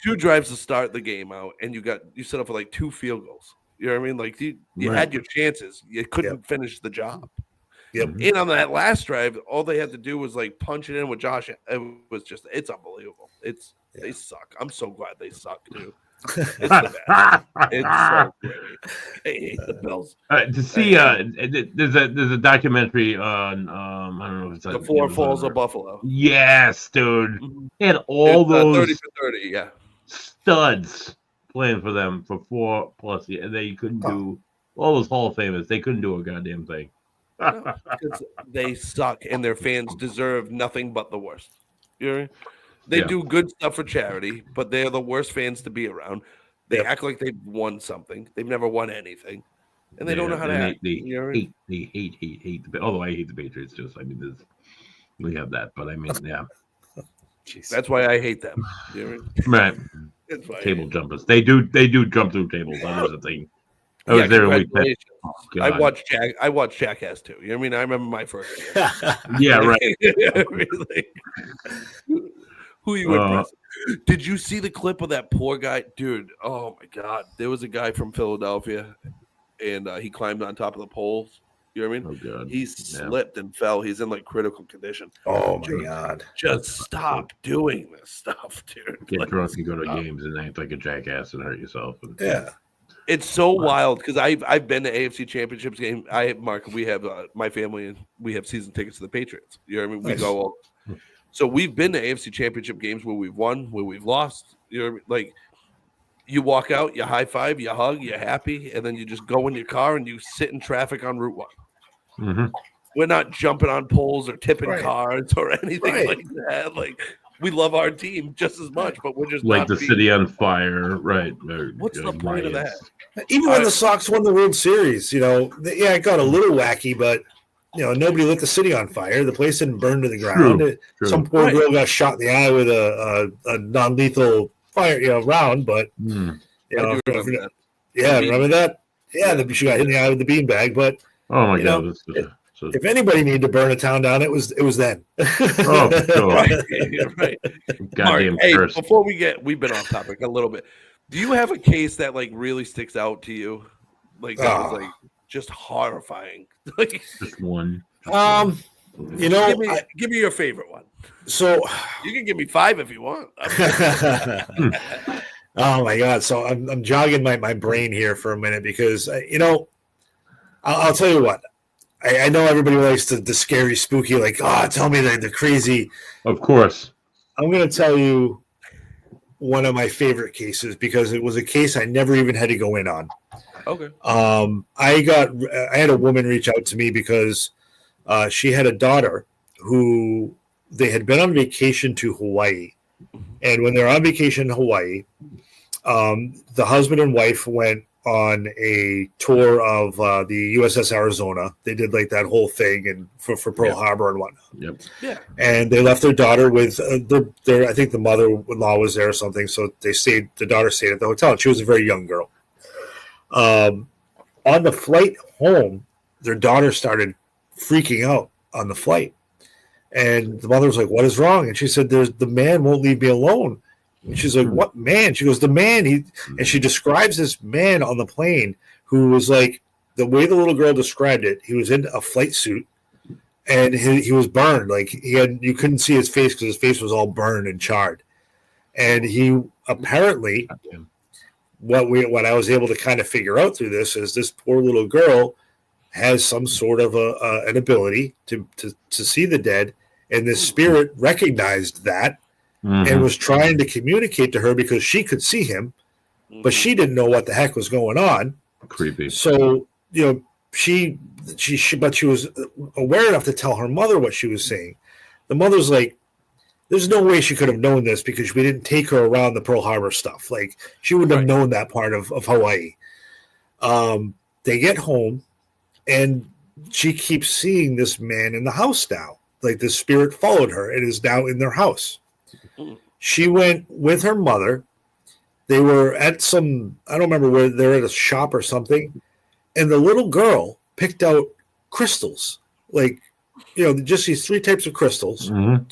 2 drives to start the game out, and you set up for 2 field goals. You know what I mean? Like you had your chances. You couldn't finish the job. Yep. And on that last drive, all they had to do was punch it in with Josh. It's unbelievable. They suck. I'm so glad they suck, dude. It's the best. It's so great. I hate the Bills. To see, there's a documentary on I don't know if it's the 4 Falls of Buffalo. Yes, dude. They had all those 30 for 30, yeah, studs playing for them for 4+ years. They couldn't do all those Hall of Famers. They couldn't do a goddamn thing. No, because they suck, and their fans deserve nothing but the worst. You know? They do good stuff for charity, but they're the worst fans to be around. They act like they've won something. They've never won anything, and they don't know how to act. They hate the. Although I hate the Patriots, we have that, but I mean, yeah. That's why I hate them. You know? Right. Table jumpers. They do jump through tables. That was the thing. I was there a week. I watched Jackass too. You know what I mean? I remember my first year. Yeah, right. Really? Who you impressed? Did you see the clip of that poor guy? Dude, oh my God. There was a guy from Philadelphia, and he climbed on top of the poles. You know what I mean? Oh, God. He slipped and fell. He's in critical condition. Oh, my God. Just stop doing this stuff, dude. Get drunk and go to games and act like a jackass and hurt yourself. It's so wild because I've been to AFC Championships game. Mark, we have my family and we have season tickets to the Patriots. You know what I mean? We go all. So we've been to AFC Championship games where we've won, where we've lost. You know, like you walk out, you high five, you hug, you're happy, and then you just go in your car and you sit in traffic on Route 1. Mm-hmm. We're not jumping on poles or tipping cars or anything like that. Like we love our team just as much, but we're just like the city on fire, right? What's the point of that? Even when the Sox won the World Series, it got a little wacky, but nobody lit the city on fire. The place didn't burn to the ground. True. Some poor girl got shot in the eye with a non-lethal fire, round. But remember that. Yeah, remember that? Yeah, she got hit in the eye with the beanbag. But oh my God, if anybody needed to burn a town down, it was then. Oh, sure. Right. Goddamn Mark, before we've been off topic a little bit. Do you have a case that really sticks out to you? That was just horrifying. Just one. Give me your favorite one. So you can give me 5 if you want. Oh my God! So I'm jogging my brain here for a minute because I'll tell you what. I know everybody likes the scary, spooky, tell me the crazy. Of course. I'm going to tell you one of my favorite cases because it was a case I never even had to go in on. Okay. I had a woman reach out to me because she had a daughter who they had been on vacation to Hawaii. And when they're on vacation in Hawaii, the husband and wife went on a tour of the USS Arizona. They did that whole thing and for Pearl Harbor and whatnot. Yep. Yeah. And they left their daughter with their I think the mother-in-law was there or something. So the daughter stayed at the hotel. And she was a very young girl. On the flight home, their daughter started freaking out on the flight. And the mother was like, "What is wrong?" And she said, the man won't leave me alone." And she's like, "What man?" She goes, "The man." And she describes this man on the plane who was like, the way the little girl described it, he was in a flight suit and he was burned. Like you couldn't see his face because his face was all burned and charred. And he apparently, what I was able to kind of figure out through this is this poor little girl has some sort of an ability to see the dead. And this spirit recognized that and was trying to communicate to her because she could see him, but she didn't know what the heck was going on. Creepy. So, she was aware enough to tell her mother what she was saying. The mother's like, there's no way she could have known this because we didn't take her around the Pearl Harbor stuff. Like, she wouldn't have known that part of Hawaii. They get home, and she keeps seeing this man in the house now. Like, the spirit followed her and is now in their house. She went with her mother. They were at I don't remember where, they're at a shop or something. And the little girl picked out crystals, like, just these 3 types of crystals. Mm-hmm.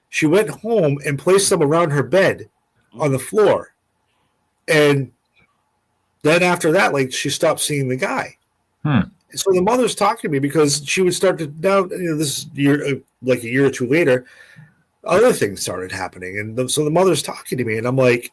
She went home and placed them around her bed on the floor. And then after that, like, she stopped seeing the guy. And so the mother's talking to me because she would start to, now, this year, like a year or two later, other things started happening. And so the mother's talking to me, and I'm like,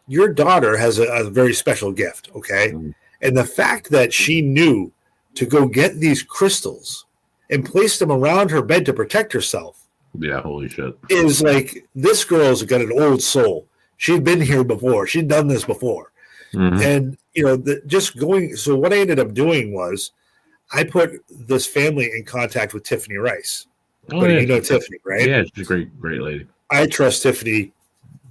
your daughter has a very special gift, okay? And the fact that she knew to go get these crystals and place them around her bed to protect herself. Yeah, holy shit. Is like, this girl's got an old soul. She'd been here before. She'd done this before. And, so what I ended up doing was I put this family in contact with Tiffany Rice. Oh, yeah. You know Tiffany, right? Yeah, she's a great lady. I trust Tiffany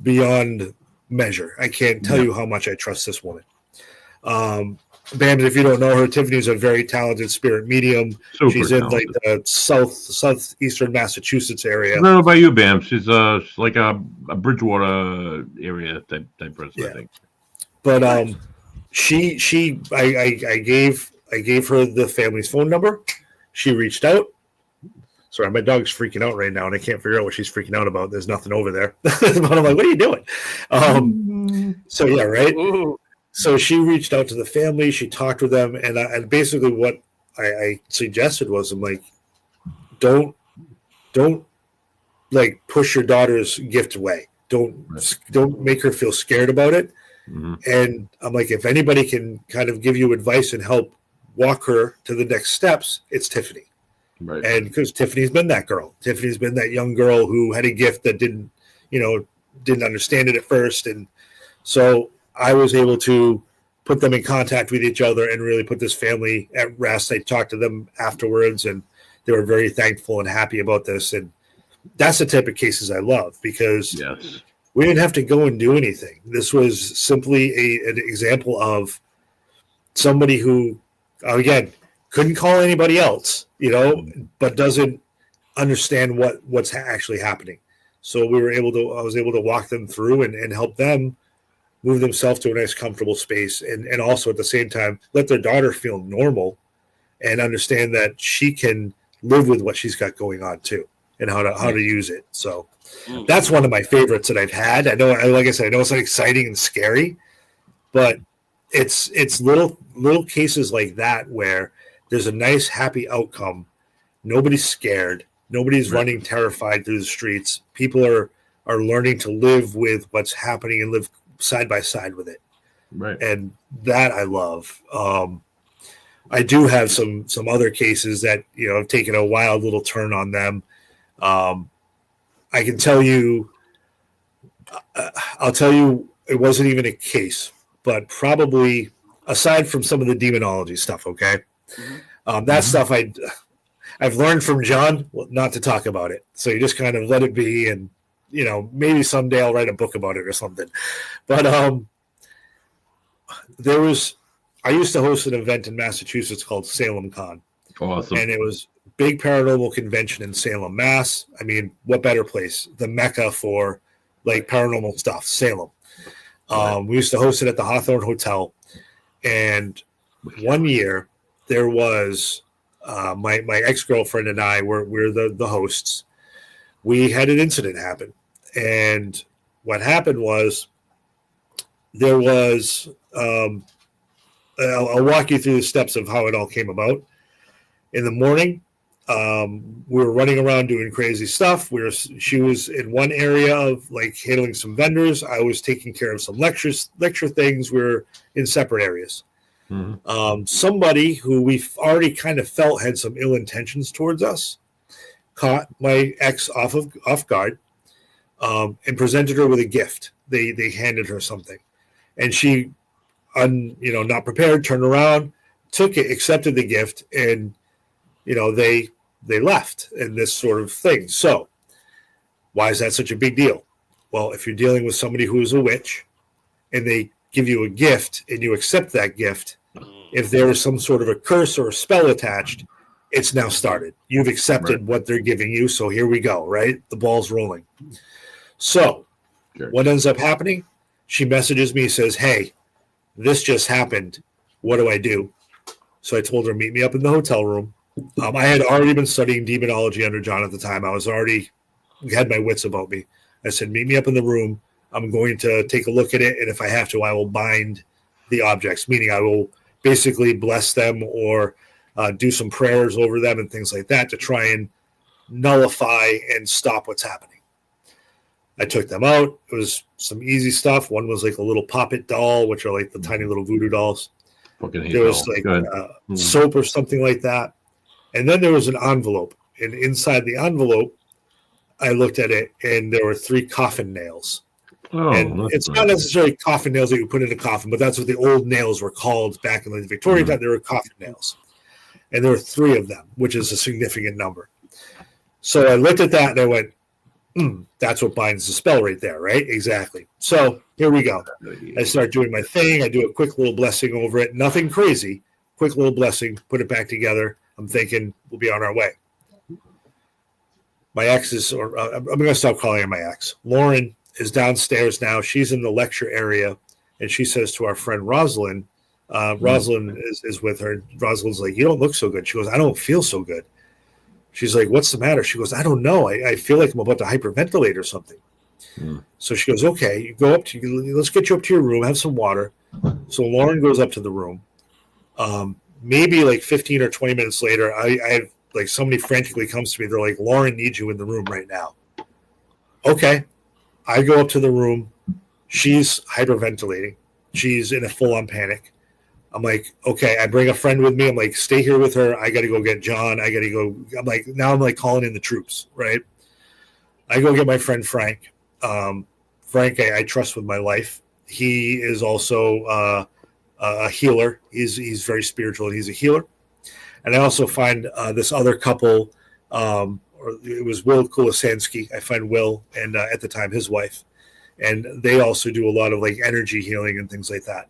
beyond measure. I can't tell you how much I trust this woman. Bams, if you don't know her, Tiffany's a very talented spirit medium. She's in like the southeastern Massachusetts area. I don't know about you, Bams. She's like a Bridgewater area type person, I think. But I gave her the family's phone number. She reached out. Sorry, my dog's freaking out right now, and I can't figure out what she's freaking out about. There's nothing over there. But I'm like, what are you doing? So, yeah, right? Ooh. So she reached out to the family. She talked with them. And basically what I suggested was, I'm like, don't like push your daughter's gift away. Don't make her feel scared about it. And I'm like, if anybody can kind of give you advice and help walk her to the next steps, it's Tiffany. Right. And because Tiffany's been that girl. Tiffany's been that young girl who had a gift that didn't understand it at first. And so I was able to put them in contact with each other and really put this family at rest. I talked to them afterwards, and they were very thankful and happy about this. And that's the type of cases I love, because we didn't have to go and do anything. This was simply an example of somebody who, again, couldn't call anybody else, but doesn't understand what's actually happening. So I was able to walk them through and help them move themselves to a nice, comfortable space, and also at the same time let their daughter feel normal and understand that she can live with what she's got going on too, and how to use it. So that's one of my favorites that I've had. I know, like I said, I know it's like exciting and scary, but it's little cases like that where there's a nice, happy outcome. Nobody's scared. Nobody's running terrified through the streets. People are learning to live with what's happening and live side by side with it. Right. And that I love. I do have some other cases that, have taken a wild little turn on them. I can tell you, I'll tell you, it wasn't even a case, but probably aside from some of the demonology stuff, okay? That stuff I've learned from John not to talk about it. So you just kind of let it be, and maybe someday I'll write a book about it or something. But I used to host an event in Massachusetts called Salem Con. Awesome. And it was a big paranormal convention in Salem, Mass. I mean, what better place? The Mecca for like paranormal stuff, Salem. We used to host it at the Houghton Hotel. And one year there was My ex-girlfriend and I we're the hosts. We had an incident happen, and what happened was there was I'll walk you through the steps of how it all came about. In the morning, we were running around doing crazy stuff. She was in one area of like handling some vendors. I was taking care of some lecture things. We were in separate areas. Mm-hmm. Somebody who we already kind of felt had some ill intentions towards us caught my ex off guard, and presented her with a gift. They handed her something, and she, not prepared, turned around, took it, accepted the gift, and they left in this sort of thing. So why is that such a big deal? Well, if you're dealing with somebody who is a witch and they give you a gift and you accept that gift, if there is some sort of a curse or a spell attached, it's now started. You've accepted what they're giving you. So here we go, right? The ball's rolling. So what ends up happening? She messages me, says, "Hey, this just happened. What do I do?" So I told her, meet me up in the hotel room. I had already been studying demonology under John at the time. I had my wits about me. I said, meet me up in the room. I'm going to take a look at it. And if I have to, I will bind the objects, meaning I will basically bless them or do some prayers over them and things like that to try and nullify and stop what's happening. I took them out. It was some easy stuff. One was like a little Pop-It doll, which are like the tiny little voodoo dolls. There was like soap or something like that. And then there was an envelope. And inside the envelope, I looked at it, and there were 3 coffin nails. Oh, and it's not necessarily coffin nails that you put in a coffin, but that's what the old nails were called back in the Victorian time. They were coffin nails. And there were 3 of them, which is a significant number. So I looked at that, and I went, that's what binds the spell right there, right? Exactly. So here we go. I start doing my thing. I do a quick little blessing over it. Nothing crazy. Quick little blessing. Put it back together. I'm thinking we'll be on our way. My ex is, or I'm going to stop calling her my ex. Lauren is downstairs now. She's in the lecture area, and she says to our friend Rosalind, Rosalind is with her. Rosalind's like, "You don't look so good." She goes, "I don't feel so good." She's like, "What's the matter?" She goes, "I don't know. I feel like I'm about to hyperventilate or something." So she goes, "Okay, you go up to, let's get you up to your room, have some water." So Lauren goes up to the room. Maybe like 15 or 20 minutes later, I have like somebody frantically comes to me. They're like, "Lauren needs you in the room right now." Okay. I go up to the room. She's hyperventilating. She's in a full-on panic. I'm like, okay, I bring a friend with me. I'm like, stay here with her. I got to go get John. I got to go. I'm like calling in the troops, right? I go get my friend Frank. Frank, I trust with my life. He is also a healer. He's very spiritual, and he's a healer. And I also find this other couple, or it was Will Kulisansky. I find Will and at the time his wife, and they also do a lot of like energy healing and things like that.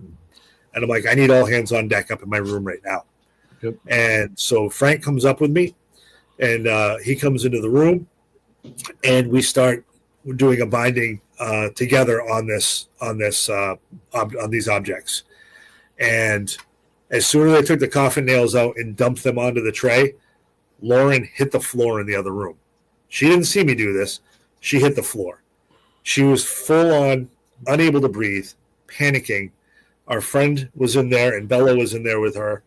And I'm like, I need all hands on deck up in my room right now. Yep. And so Frank comes up with me, and he comes into the room, and we start doing a binding together on these objects. And as soon as I took the coffin nails out and dumped them onto the tray, Lauren hit the floor in the other room. She didn't see me do this. She hit the floor. She was full on, unable to breathe, panicking. Our friend was in there, and Bella was in there with her,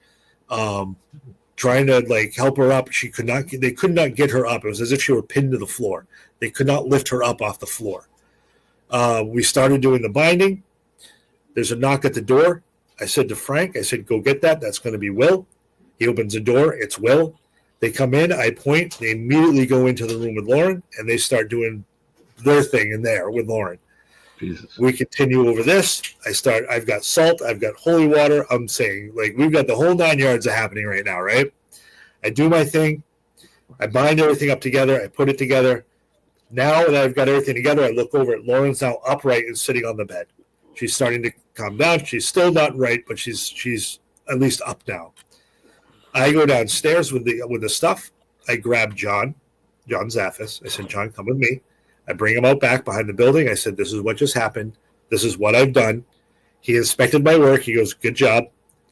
trying to like help her up. They could not get her up. It was as if she were pinned to the floor. They could not lift her up off the floor. We started doing the binding. There's a knock at the door. I said to Frank, go get that. That's going to be Will. He opens the door. It's Will. They come in. I point. They immediately go into the room with Lauren, and they start doing their thing in there with Lauren. Jesus. We continue over this. I've got salt. I've got holy water. I'm saying, like, we've got the whole 9 yards of happening right now, right? I do my thing. I bind everything up together. I put it together. Now that I've got everything together, I look over at Lauren's now upright and sitting on the bed. She's starting to calm down. She's still not right, but she's at least up now. I go downstairs with the stuff. I grab John Zaffis. I said, "John, come with me." I bring him out back behind the building. I said, "This is what just happened. This is what I've done." He inspected my work. He goes, "Good job.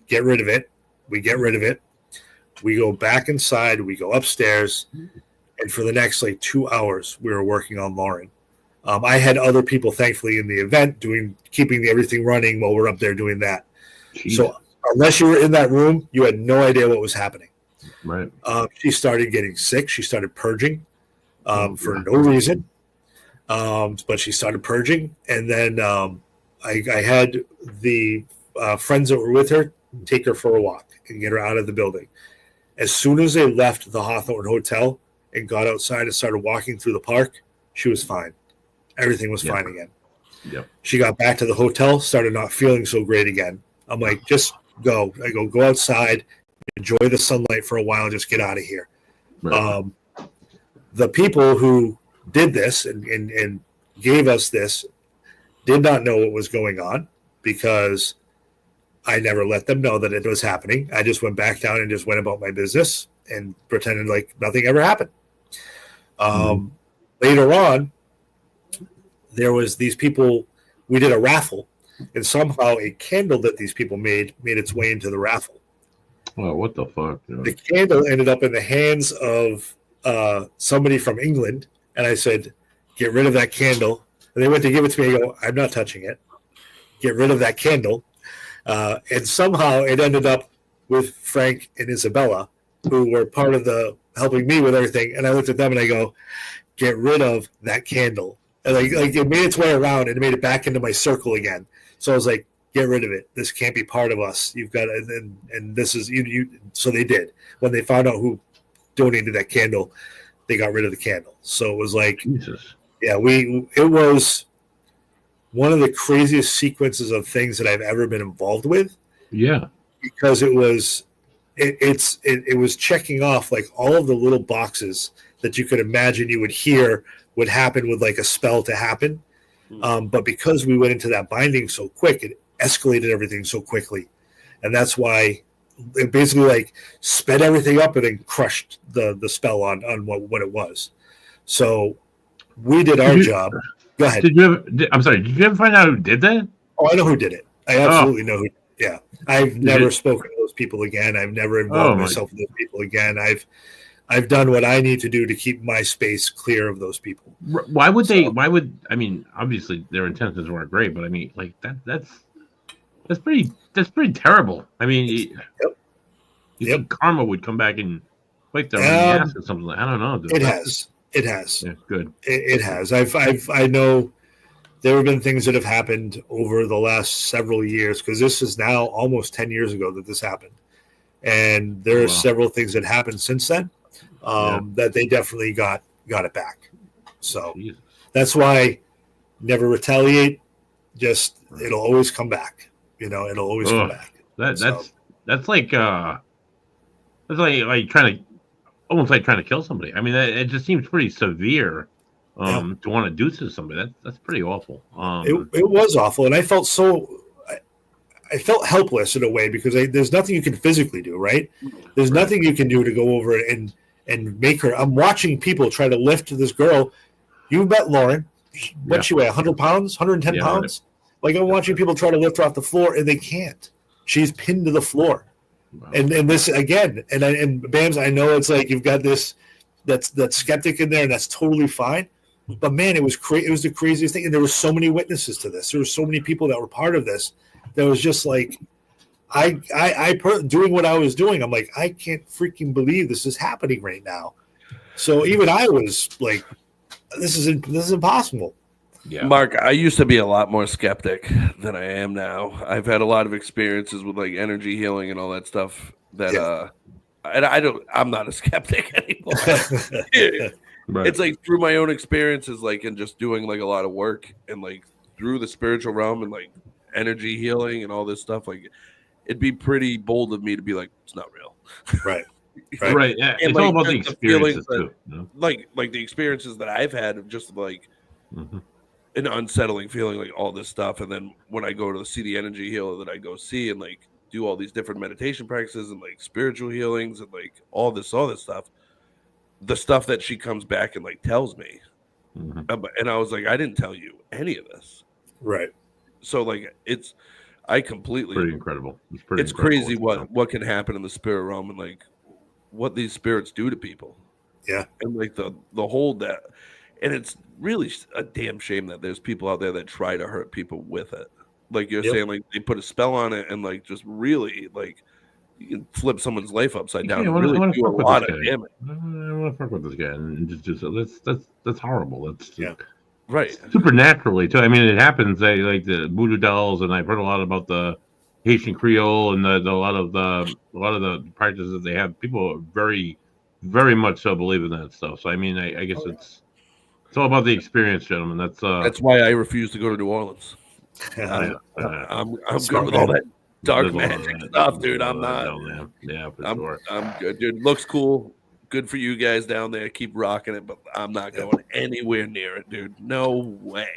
Get rid of it." We get rid of it. We go back inside, we go upstairs, and for the next like 2 hours, we were working on Lauren. I had other people, thankfully, in the event keeping everything running while we're up there doing that. Jesus. So unless you were in that room, you had no idea what was happening. Right. She started getting sick. She started purging for no reason. But she started purging. And then I had the friends that were with her take her for a walk and get her out of the building. As soon as they left the Hawthorne Hotel and got outside and started walking through the park, she was fine. Everything was fine again. Yep. She got back to the hotel, started not feeling so great again. I'm like, just go. I go outside, enjoy the sunlight for a while, just get out of here. Right. The people who did this and gave us this did not know what was going on because I never let them know that it was happening. I just went back down and just went about my business and pretended like nothing ever happened. Later on, there was these people, we did a raffle, and somehow a candle that these people made its way into the raffle. Oh, what the fuck? The candle ended up in the hands of somebody from England, and I said, get rid of that candle. And they went to give it to me. I go, I'm not touching it. Get rid of that candle. And somehow it ended up with Frank and Isabella, who were part of the helping me with everything. And I looked at them and I go, get rid of that candle. And like it made its way around and it made it back into my circle again. So I was like, get rid of it. This can't be part of us. You've got to, and this is you. So they did. When they found out who donated that candle, they got rid of the candle. So it was like, Jesus. Yeah, it was one of the craziest sequences of things that I've ever been involved with. Yeah, because it was checking off like all of the little boxes that you could imagine you would hear would happen with like a spell to happen. But because we went into that binding so quick, it escalated everything so quickly. And that's why it basically like sped everything up and then crushed the spell on what it was. So we did our job. Go ahead. I'm sorry. Did you ever find out who did that? Oh, I know who did it. I absolutely know who. Yeah. I've never spoken to those people again. I've never involved myself with those people again. I've done what I need to do to keep my space clear of those people. Why would I mean, obviously their intentions weren't great, but I mean, like that's pretty terrible. I mean, you think karma would come back and bite their ass or something? I don't know. It has. Yeah, good. It has. I know there have been things that have happened over the last several years because this is now almost 10 years ago that this happened. And there are several things that happened since then that they definitely got it back. So that's why never retaliate. Just it'll always come back. It'll always come back. That's like trying to almost like trying to kill somebody. I mean, it just seems pretty severe to want to do to somebody. That's pretty awful. It was awful, and I felt I felt helpless in a way because there's nothing you can physically do, right? There's nothing you can do to go over and make her. I'm watching people try to lift this girl. You met Lauren. What'd she weigh? 100 pounds? 110 pounds? Right. Like I'm watching people try to lift her off the floor, and they can't. She's pinned to the floor. Wow. And this again, and Bams, I know it's like you've got this that skeptic in there, and that's totally fine. But man, it was it was the craziest thing, and there were so many witnesses to this. There were so many people that were part of this. That was just like, doing what I was doing. I'm like, I can't freaking believe this is happening right now. So even I was like, this is impossible. Yeah. Mark, I used to be a lot more skeptic than I am now. I've had a lot of experiences with like energy healing and all that stuff that and I'm not a skeptic anymore. Right. It's like through my own experiences, like, and just doing like a lot of work and like through the spiritual realm and like energy healing and all this stuff, like it'd be pretty bold of me to be like, it's not real. Right. Right. Yeah. It's all about the experiences too. Like the experiences that I've had of just like an unsettling feeling, like all this stuff. And then when I go to see the energy healer that I go see and like do all these different meditation practices and like spiritual healings and like all this stuff, the stuff that she comes back and like tells me. And I was like, I didn't tell you any of this. Right. So like I completely pretty incredible. It's crazy what can happen in the spirit realm and like what these spirits do to people. Yeah. And like the whole that, and it's really a damn shame that there's people out there that try to hurt people with it. Like you're saying, like they put a spell on it and like just really like you can flip someone's life upside down and really do a lot of damage. I want to fuck with this guy and just that's horrible. That's right. Supernaturally too. I mean, it happens. Like the voodoo dolls, and I've heard a lot about the Haitian Creole and a lot of the practices they have. People are very, very much so believe in that stuff. So I mean, I guess it's all about the experience, gentlemen. That's why I refuse to go to New Orleans. I'm good with all that dark magic stuff, dude. I'm not. Yeah, for sure. I'm good, dude. Looks cool. Good for you guys down there. Keep rocking it, but I'm not going anywhere near it, dude. No way.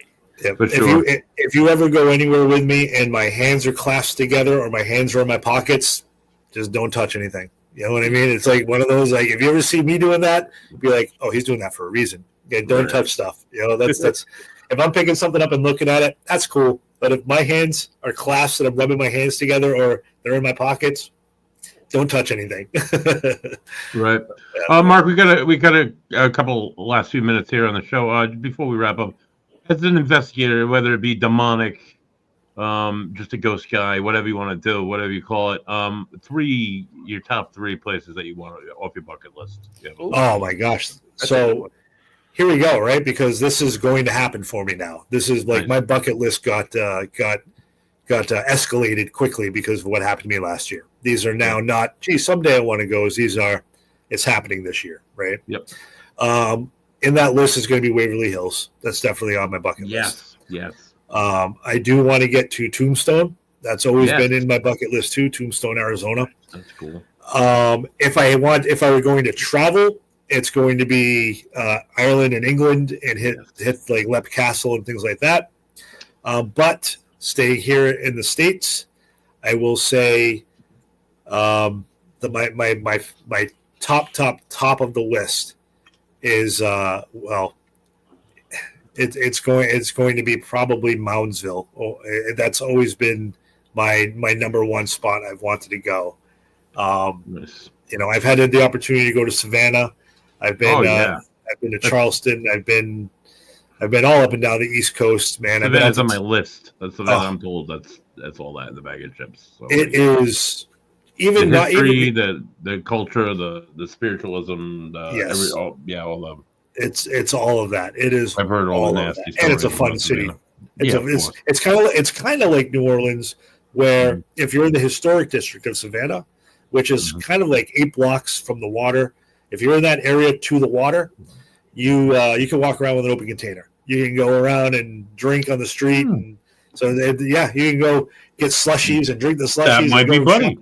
Yeah, if you ever go anywhere with me and my hands are clasped together or my hands are in my pockets, just don't touch anything. You know what I mean? It's like one of those, like, if you ever see me doing that, be like, oh, he's doing that for a reason. Yeah, don't touch stuff. You know, that's if I'm picking something up and looking at it, that's cool. But if my hands are clasped and I'm rubbing my hands together or they're in my pockets, don't touch anything. Right. Marc, we got a couple last few minutes here on the show. Before we wrap up, as an investigator, whether it be demonic, just a ghost guy, whatever you want to do, whatever you call it, your top 3 places that you want off your bucket list. Yeah. Oh my gosh. So here we go, right? Because this is going to happen for me now. This is like my bucket list got escalated quickly because of what happened to me last year. These are now not, gee, someday I want to go. It's happening this year, right? Yep. In that list is going to be Waverly Hills. That's definitely on my bucket list. Yes. I do want to get to Tombstone. That's always been in my bucket list too. Tombstone, Arizona. That's cool. If I were going to travel, it's going to be Ireland and England and hit like Lep Castle and things like that. But staying here in the States, I will say my top of the list is it's going to be probably Moundsville. That's always been my number one spot I've wanted to go. Nice. You know, I've had the opportunity to go to Savannah. I've been I've been to Charleston. I've been all up and down the East Coast, man. Savannah's on my list. That's Savannah. I'm told that's all that in the bag of chips. So it is even the history, the culture, the spiritualism, all the. It's all of that. It is. I've heard all the nasty stories, and it's a fun city. It's kind of like New Orleans, where if you're in the historic district of Savannah, which is kind of like 8 blocks from the water. If you're in that area to the water, you can walk around with an open container. You can go around and drink on the street, and so you can go get slushies and drink the slushies. That might be buddy.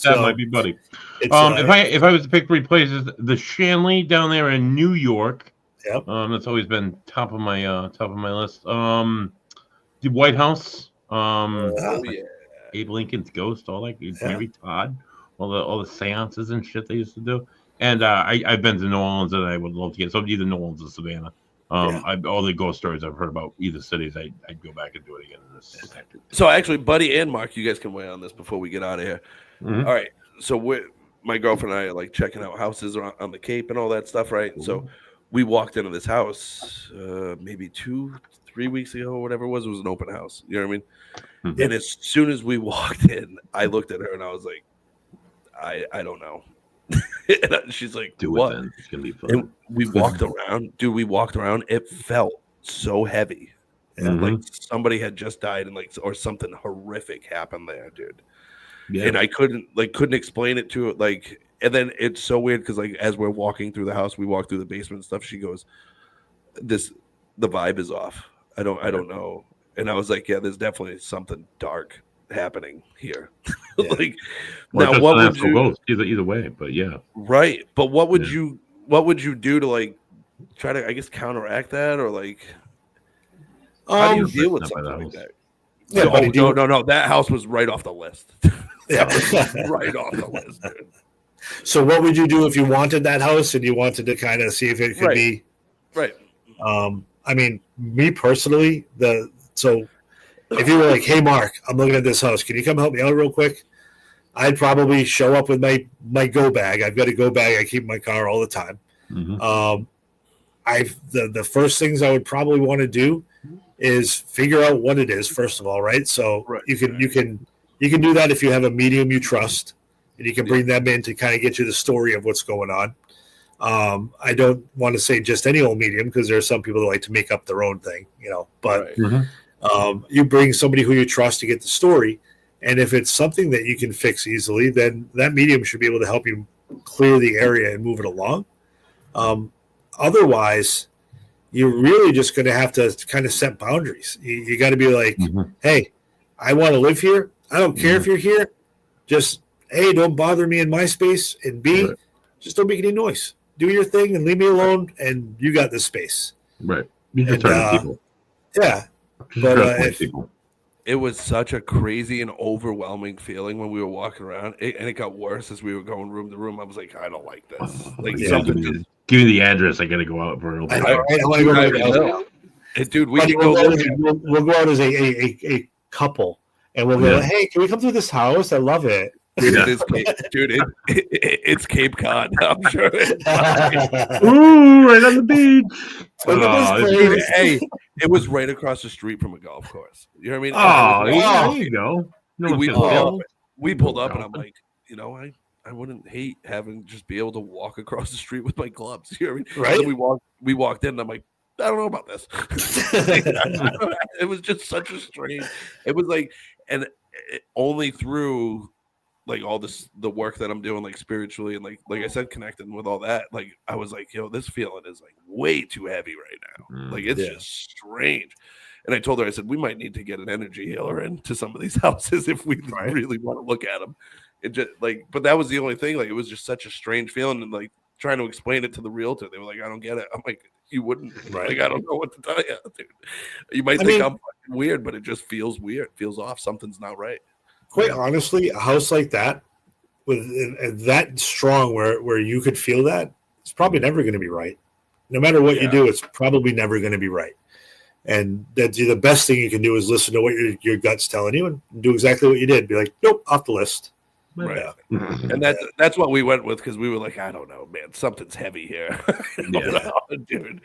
Might be buddy. If I was to pick 3 places, the Shanley down there in New York. Yep. That's always been top of my list. The White House. Abe Lincoln's ghost, all that. Mary Todd, all the seances and shit they used to do. And I've been to New Orleans, and I would love to get either New Orleans or Savannah. All the ghost stories I've heard about either cities, I'd go back and do it again. So actually, Buddy and Marc, you guys can weigh on this before we get out of here. Mm-hmm. All right. So my girlfriend and I are like checking out houses on the Cape and all that stuff, right? Mm-hmm. So we walked into this house maybe 2-3 weeks ago, or whatever it was. It was an open house. You know what I mean? Mm-hmm. And as soon as we walked in, I looked at her and I was like, I don't know. And she's like, do what? It then. It's gonna be fun. And we walked around. Dude, we walked around. It felt so heavy. And like somebody had just died and or something horrific happened there, dude. Yeah. And I couldn't explain it to it. And then it's so weird because as we're walking through the house, we walk through the basement and stuff. She goes, the vibe is off. I don't know. And I was like, yeah, there's definitely something dark happening here. Now what would you either way, but yeah, right. But what would you do to try to, I guess, counteract that, or how do you deal with something like that? Yeah, no, that house was right off the list. Right off the list, dude. So what would you do if you wanted that house and you wanted to kind of see if it could be right? I mean, me personally, if you were like, hey, Marc, I'm looking at this house. Can you come help me out real quick? I'd probably show up with my go bag. I've got a go bag I keep in my car all the time. Mm-hmm. The first things I would probably want to do is figure out what it is, first of all, right? So you can do that if you have a medium you trust, and you can bring them in to kind of get you the story of what's going on. I don't want to say just any old medium, because there are some people that like to make up their own thing, but you bring somebody who you trust to get the story. And if it's something that you can fix easily, then that medium should be able to help you clear the area and move it along. Otherwise, you're really just going to have to kind of set boundaries. You got to be like, hey, I want to live here. I don't care if you're here. Just, A, don't bother me in my space. And B, just don't make any noise. Do your thing and leave me alone, and you got this space. Right. You just turn people. Yeah. But it was such a crazy and overwhelming feeling when we were walking around, and it got worse as we were going room to room. I was like, I don't like this. Something just... Give me the address. I got to go out for a little bit. I want to go to the dude, we can go. We'll go out as a couple, and we'll go, hey, can we come through this house? I love it. It's Cape Cod. I'm sure. Ooh, right on the beach. Dude, hey, it was right across the street from a golf course. You know what I mean? There you go. No, we pulled up, and I'm like, I wouldn't hate having just be able to walk across the street with my clubs. You know what I mean? Right. And then we walked in, and I'm like, I don't know about this. It was just such a strange. It was like, and only through like all the work that I'm doing, like spiritually, and like I said, connecting with all that, like I was like, this feeling is like way too heavy right now. Like it's just strange. And I told her, I said, we might need to get an energy healer into some of these houses if we really want to look at them. It just like, but that was the only thing. Like it was just such a strange feeling, and like trying to explain it to the realtor, they were like, I don't get it. I'm like, you wouldn't, like, I don't know what to tell you, dude. You might think I'm fucking weird, but it just feels weird. It feels off. Something's not right. Quite honestly, a house like that, with that strong, where you could feel that, it's probably never going to be right. No matter what you do, it's probably never going to be right. And that's the best thing you can do is listen to what your gut's telling you and do exactly what you did. Be like, nope, off the list. Right. Yeah. And that's what we went with, because we were like, I don't know, man, something's heavy here. Dude,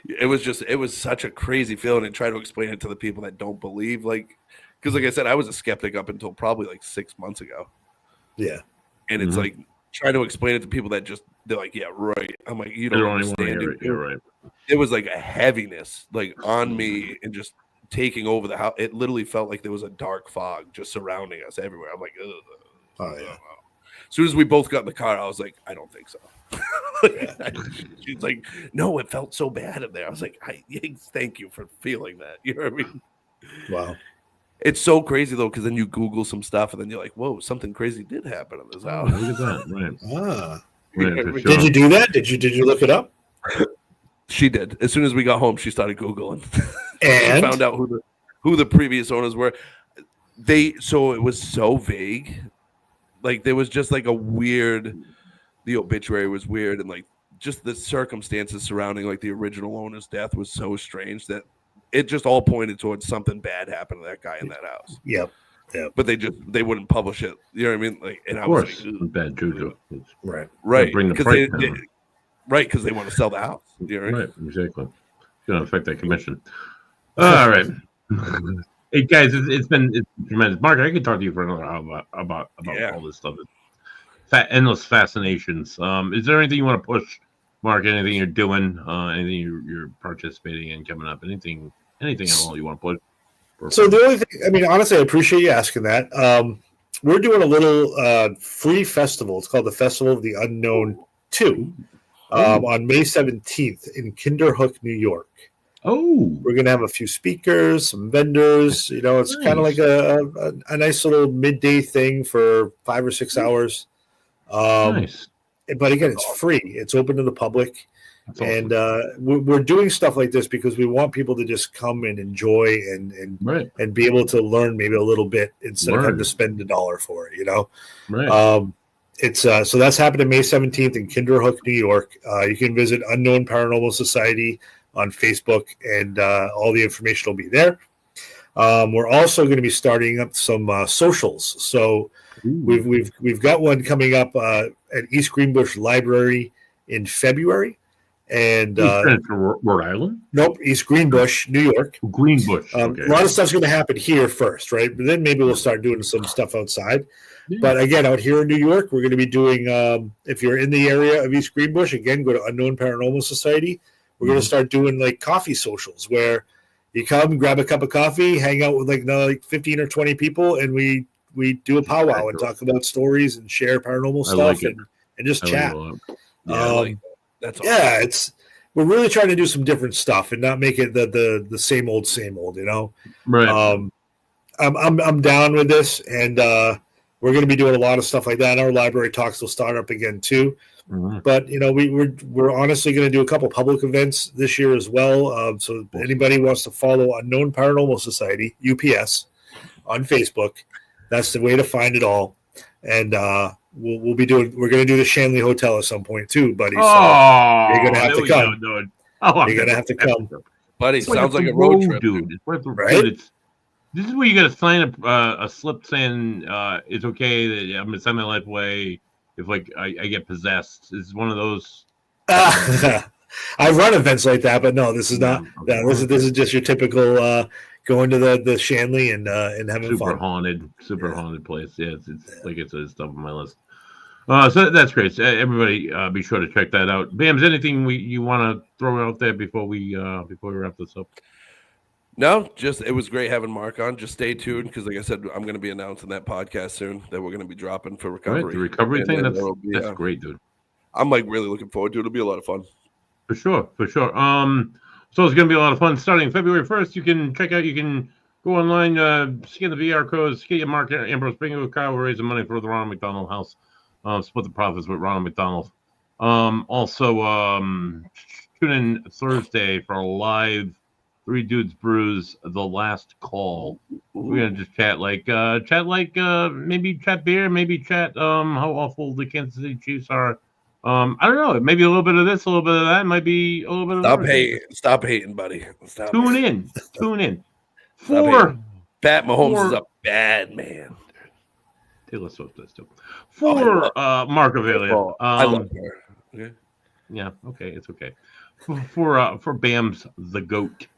it was such a crazy feeling, and try to explain it to the people that don't believe, like, because like I said, I was a skeptic up until probably like 6 months ago. Yeah. And it's like trying to explain it to people that they're like, yeah, right. I'm like, you don't understand it. You're right. It was like a heaviness like on me and just taking over the house. It literally felt like there was a dark fog just surrounding us everywhere. I'm like, ugh. Oh yeah. As soon as we both got in the car, I was like, I don't think so. She's like, no, it felt so bad in there. I was like, thank you for feeling that. You know what I mean? Wow. It's so crazy though, because then you Google some stuff and then you're like, whoa, something crazy did happen in this house. Look at that. Right. Right, did you do that? Did you look it up? She did. As soon as we got home, she started Googling. And she found out who the previous owners were. So it was so vague. Like there was just like the obituary was weird, and like just the circumstances surrounding like the original owner's death was so strange that it just all pointed towards something bad happened to that guy in that house. Yep. But they wouldn't publish it. You know what I mean? Like, and of I course, was like, bad juju. Right. Bring the price down. Because they want to sell the house. You know, right. Exactly. It's going to affect that commission. All right. Hey guys, it's tremendous. Mark, I could talk to you for another hour about all this stuff. Endless fascinations. Is there anything you want to push, Mark? Anything you're doing? Anything you're participating in coming up? Anything at all you want to push? So the only thing, I mean, honestly, I appreciate you asking that. We're doing a little free festival. It's called the Festival of the Unknown 2 on May 17th in Kinderhook, New York. Oh, we're gonna have a few speakers, some vendors. It's kind of like a nice little midday thing for 5 or 6 hours. Nice. But again, it's free. It's open to the public. That's and we're doing stuff like this because we want people to just come and enjoy and be able to learn maybe a little bit instead of having to spend $1 for it. Right. It's so that's happening May 17th in Kinderhook, New York. You can visit Unknown Paranormal Society on Facebook, and all the information will be there. We're also going to be starting up some socials. So we've got one coming up at East Greenbush Library in February. And Rhode Island? Nope, East Greenbush, New York. Greenbush. Okay. A lot of stuff's going to happen here first, right? But then maybe we'll start doing some stuff outside. Yeah. But again, out here in New York, we're going to be doing, if you're in the area of East Greenbush, again, go to Unknown Paranormal Society. We're going to start doing like coffee socials where you come, grab a cup of coffee, hang out with like 15 or 20 people, and we do a powwow and talk about stories and share paranormal stuff and just chat. That's awesome. Yeah, we're really trying to do some different stuff and not make it the same old, you know. Right. I'm down with this, and we're going to be doing a lot of stuff like that. And our library talks will start up again too. Mm-hmm. But you know, we're honestly going to do a couple public events this year as well. So if anybody wants to follow Unknown Paranormal Society (UPS) on Facebook, that's the way to find it all. And we're going to do the Shanley Hotel at some point too, buddy. So you're going to have to come. You're going to have to come, buddy. It's sounds like a road trip, dude. Right? This is where you got to sign a slip saying it's okay that I'm going to send my life away if like I get possessed. This is one of those. I run events like that, but no, this is not. Okay. No, this is just your typical going to the Shanley and having super fun. Super haunted place. Yeah, it's like it's top of my list. So that's great. So everybody, be sure to check that out. Bams, anything you want to throw out there before we wrap this up? No, just it was great having Marc on. Just stay tuned because, like I said, I'm going to be announcing that podcast soon that we're going to be dropping for recovery. Right, the recovery thing. That's great, dude. I'm like really looking forward to it. It'll be a lot of fun. For sure. So it's going to be a lot of fun. Starting February 1st, you can go online, scan the VR codes, get your Marc Ambrose, bring it with Kyle. We're raising money for the Ronald McDonald House. Split the profits with Ronald McDonald. Also, tune in Thursday for a live Three Dudes Brews, The Last Call. We're going to just chat maybe chat beer, maybe chat how awful the Kansas City Chiefs are. I don't know. Maybe a little bit of this, a little bit of that. Might be a little bit of Stop hating, buddy. Tune in. Pat Mahomes is a bad man. Taylor Swift does too. For Marc Arvilla. I love her. Okay. Yeah, okay, it's okay. For Bams the Goat.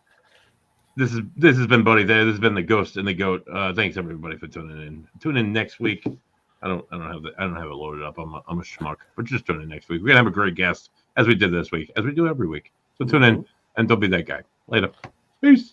This has been Buddy there. This has been the Ghost and the Goat. Thanks everybody for tuning in. Tune in next week. I don't have it loaded up. I'm a schmuck, but just tune in next week. We're gonna have a great guest as we did this week, as we do every week. So tune in and don't be that guy. Later. Peace.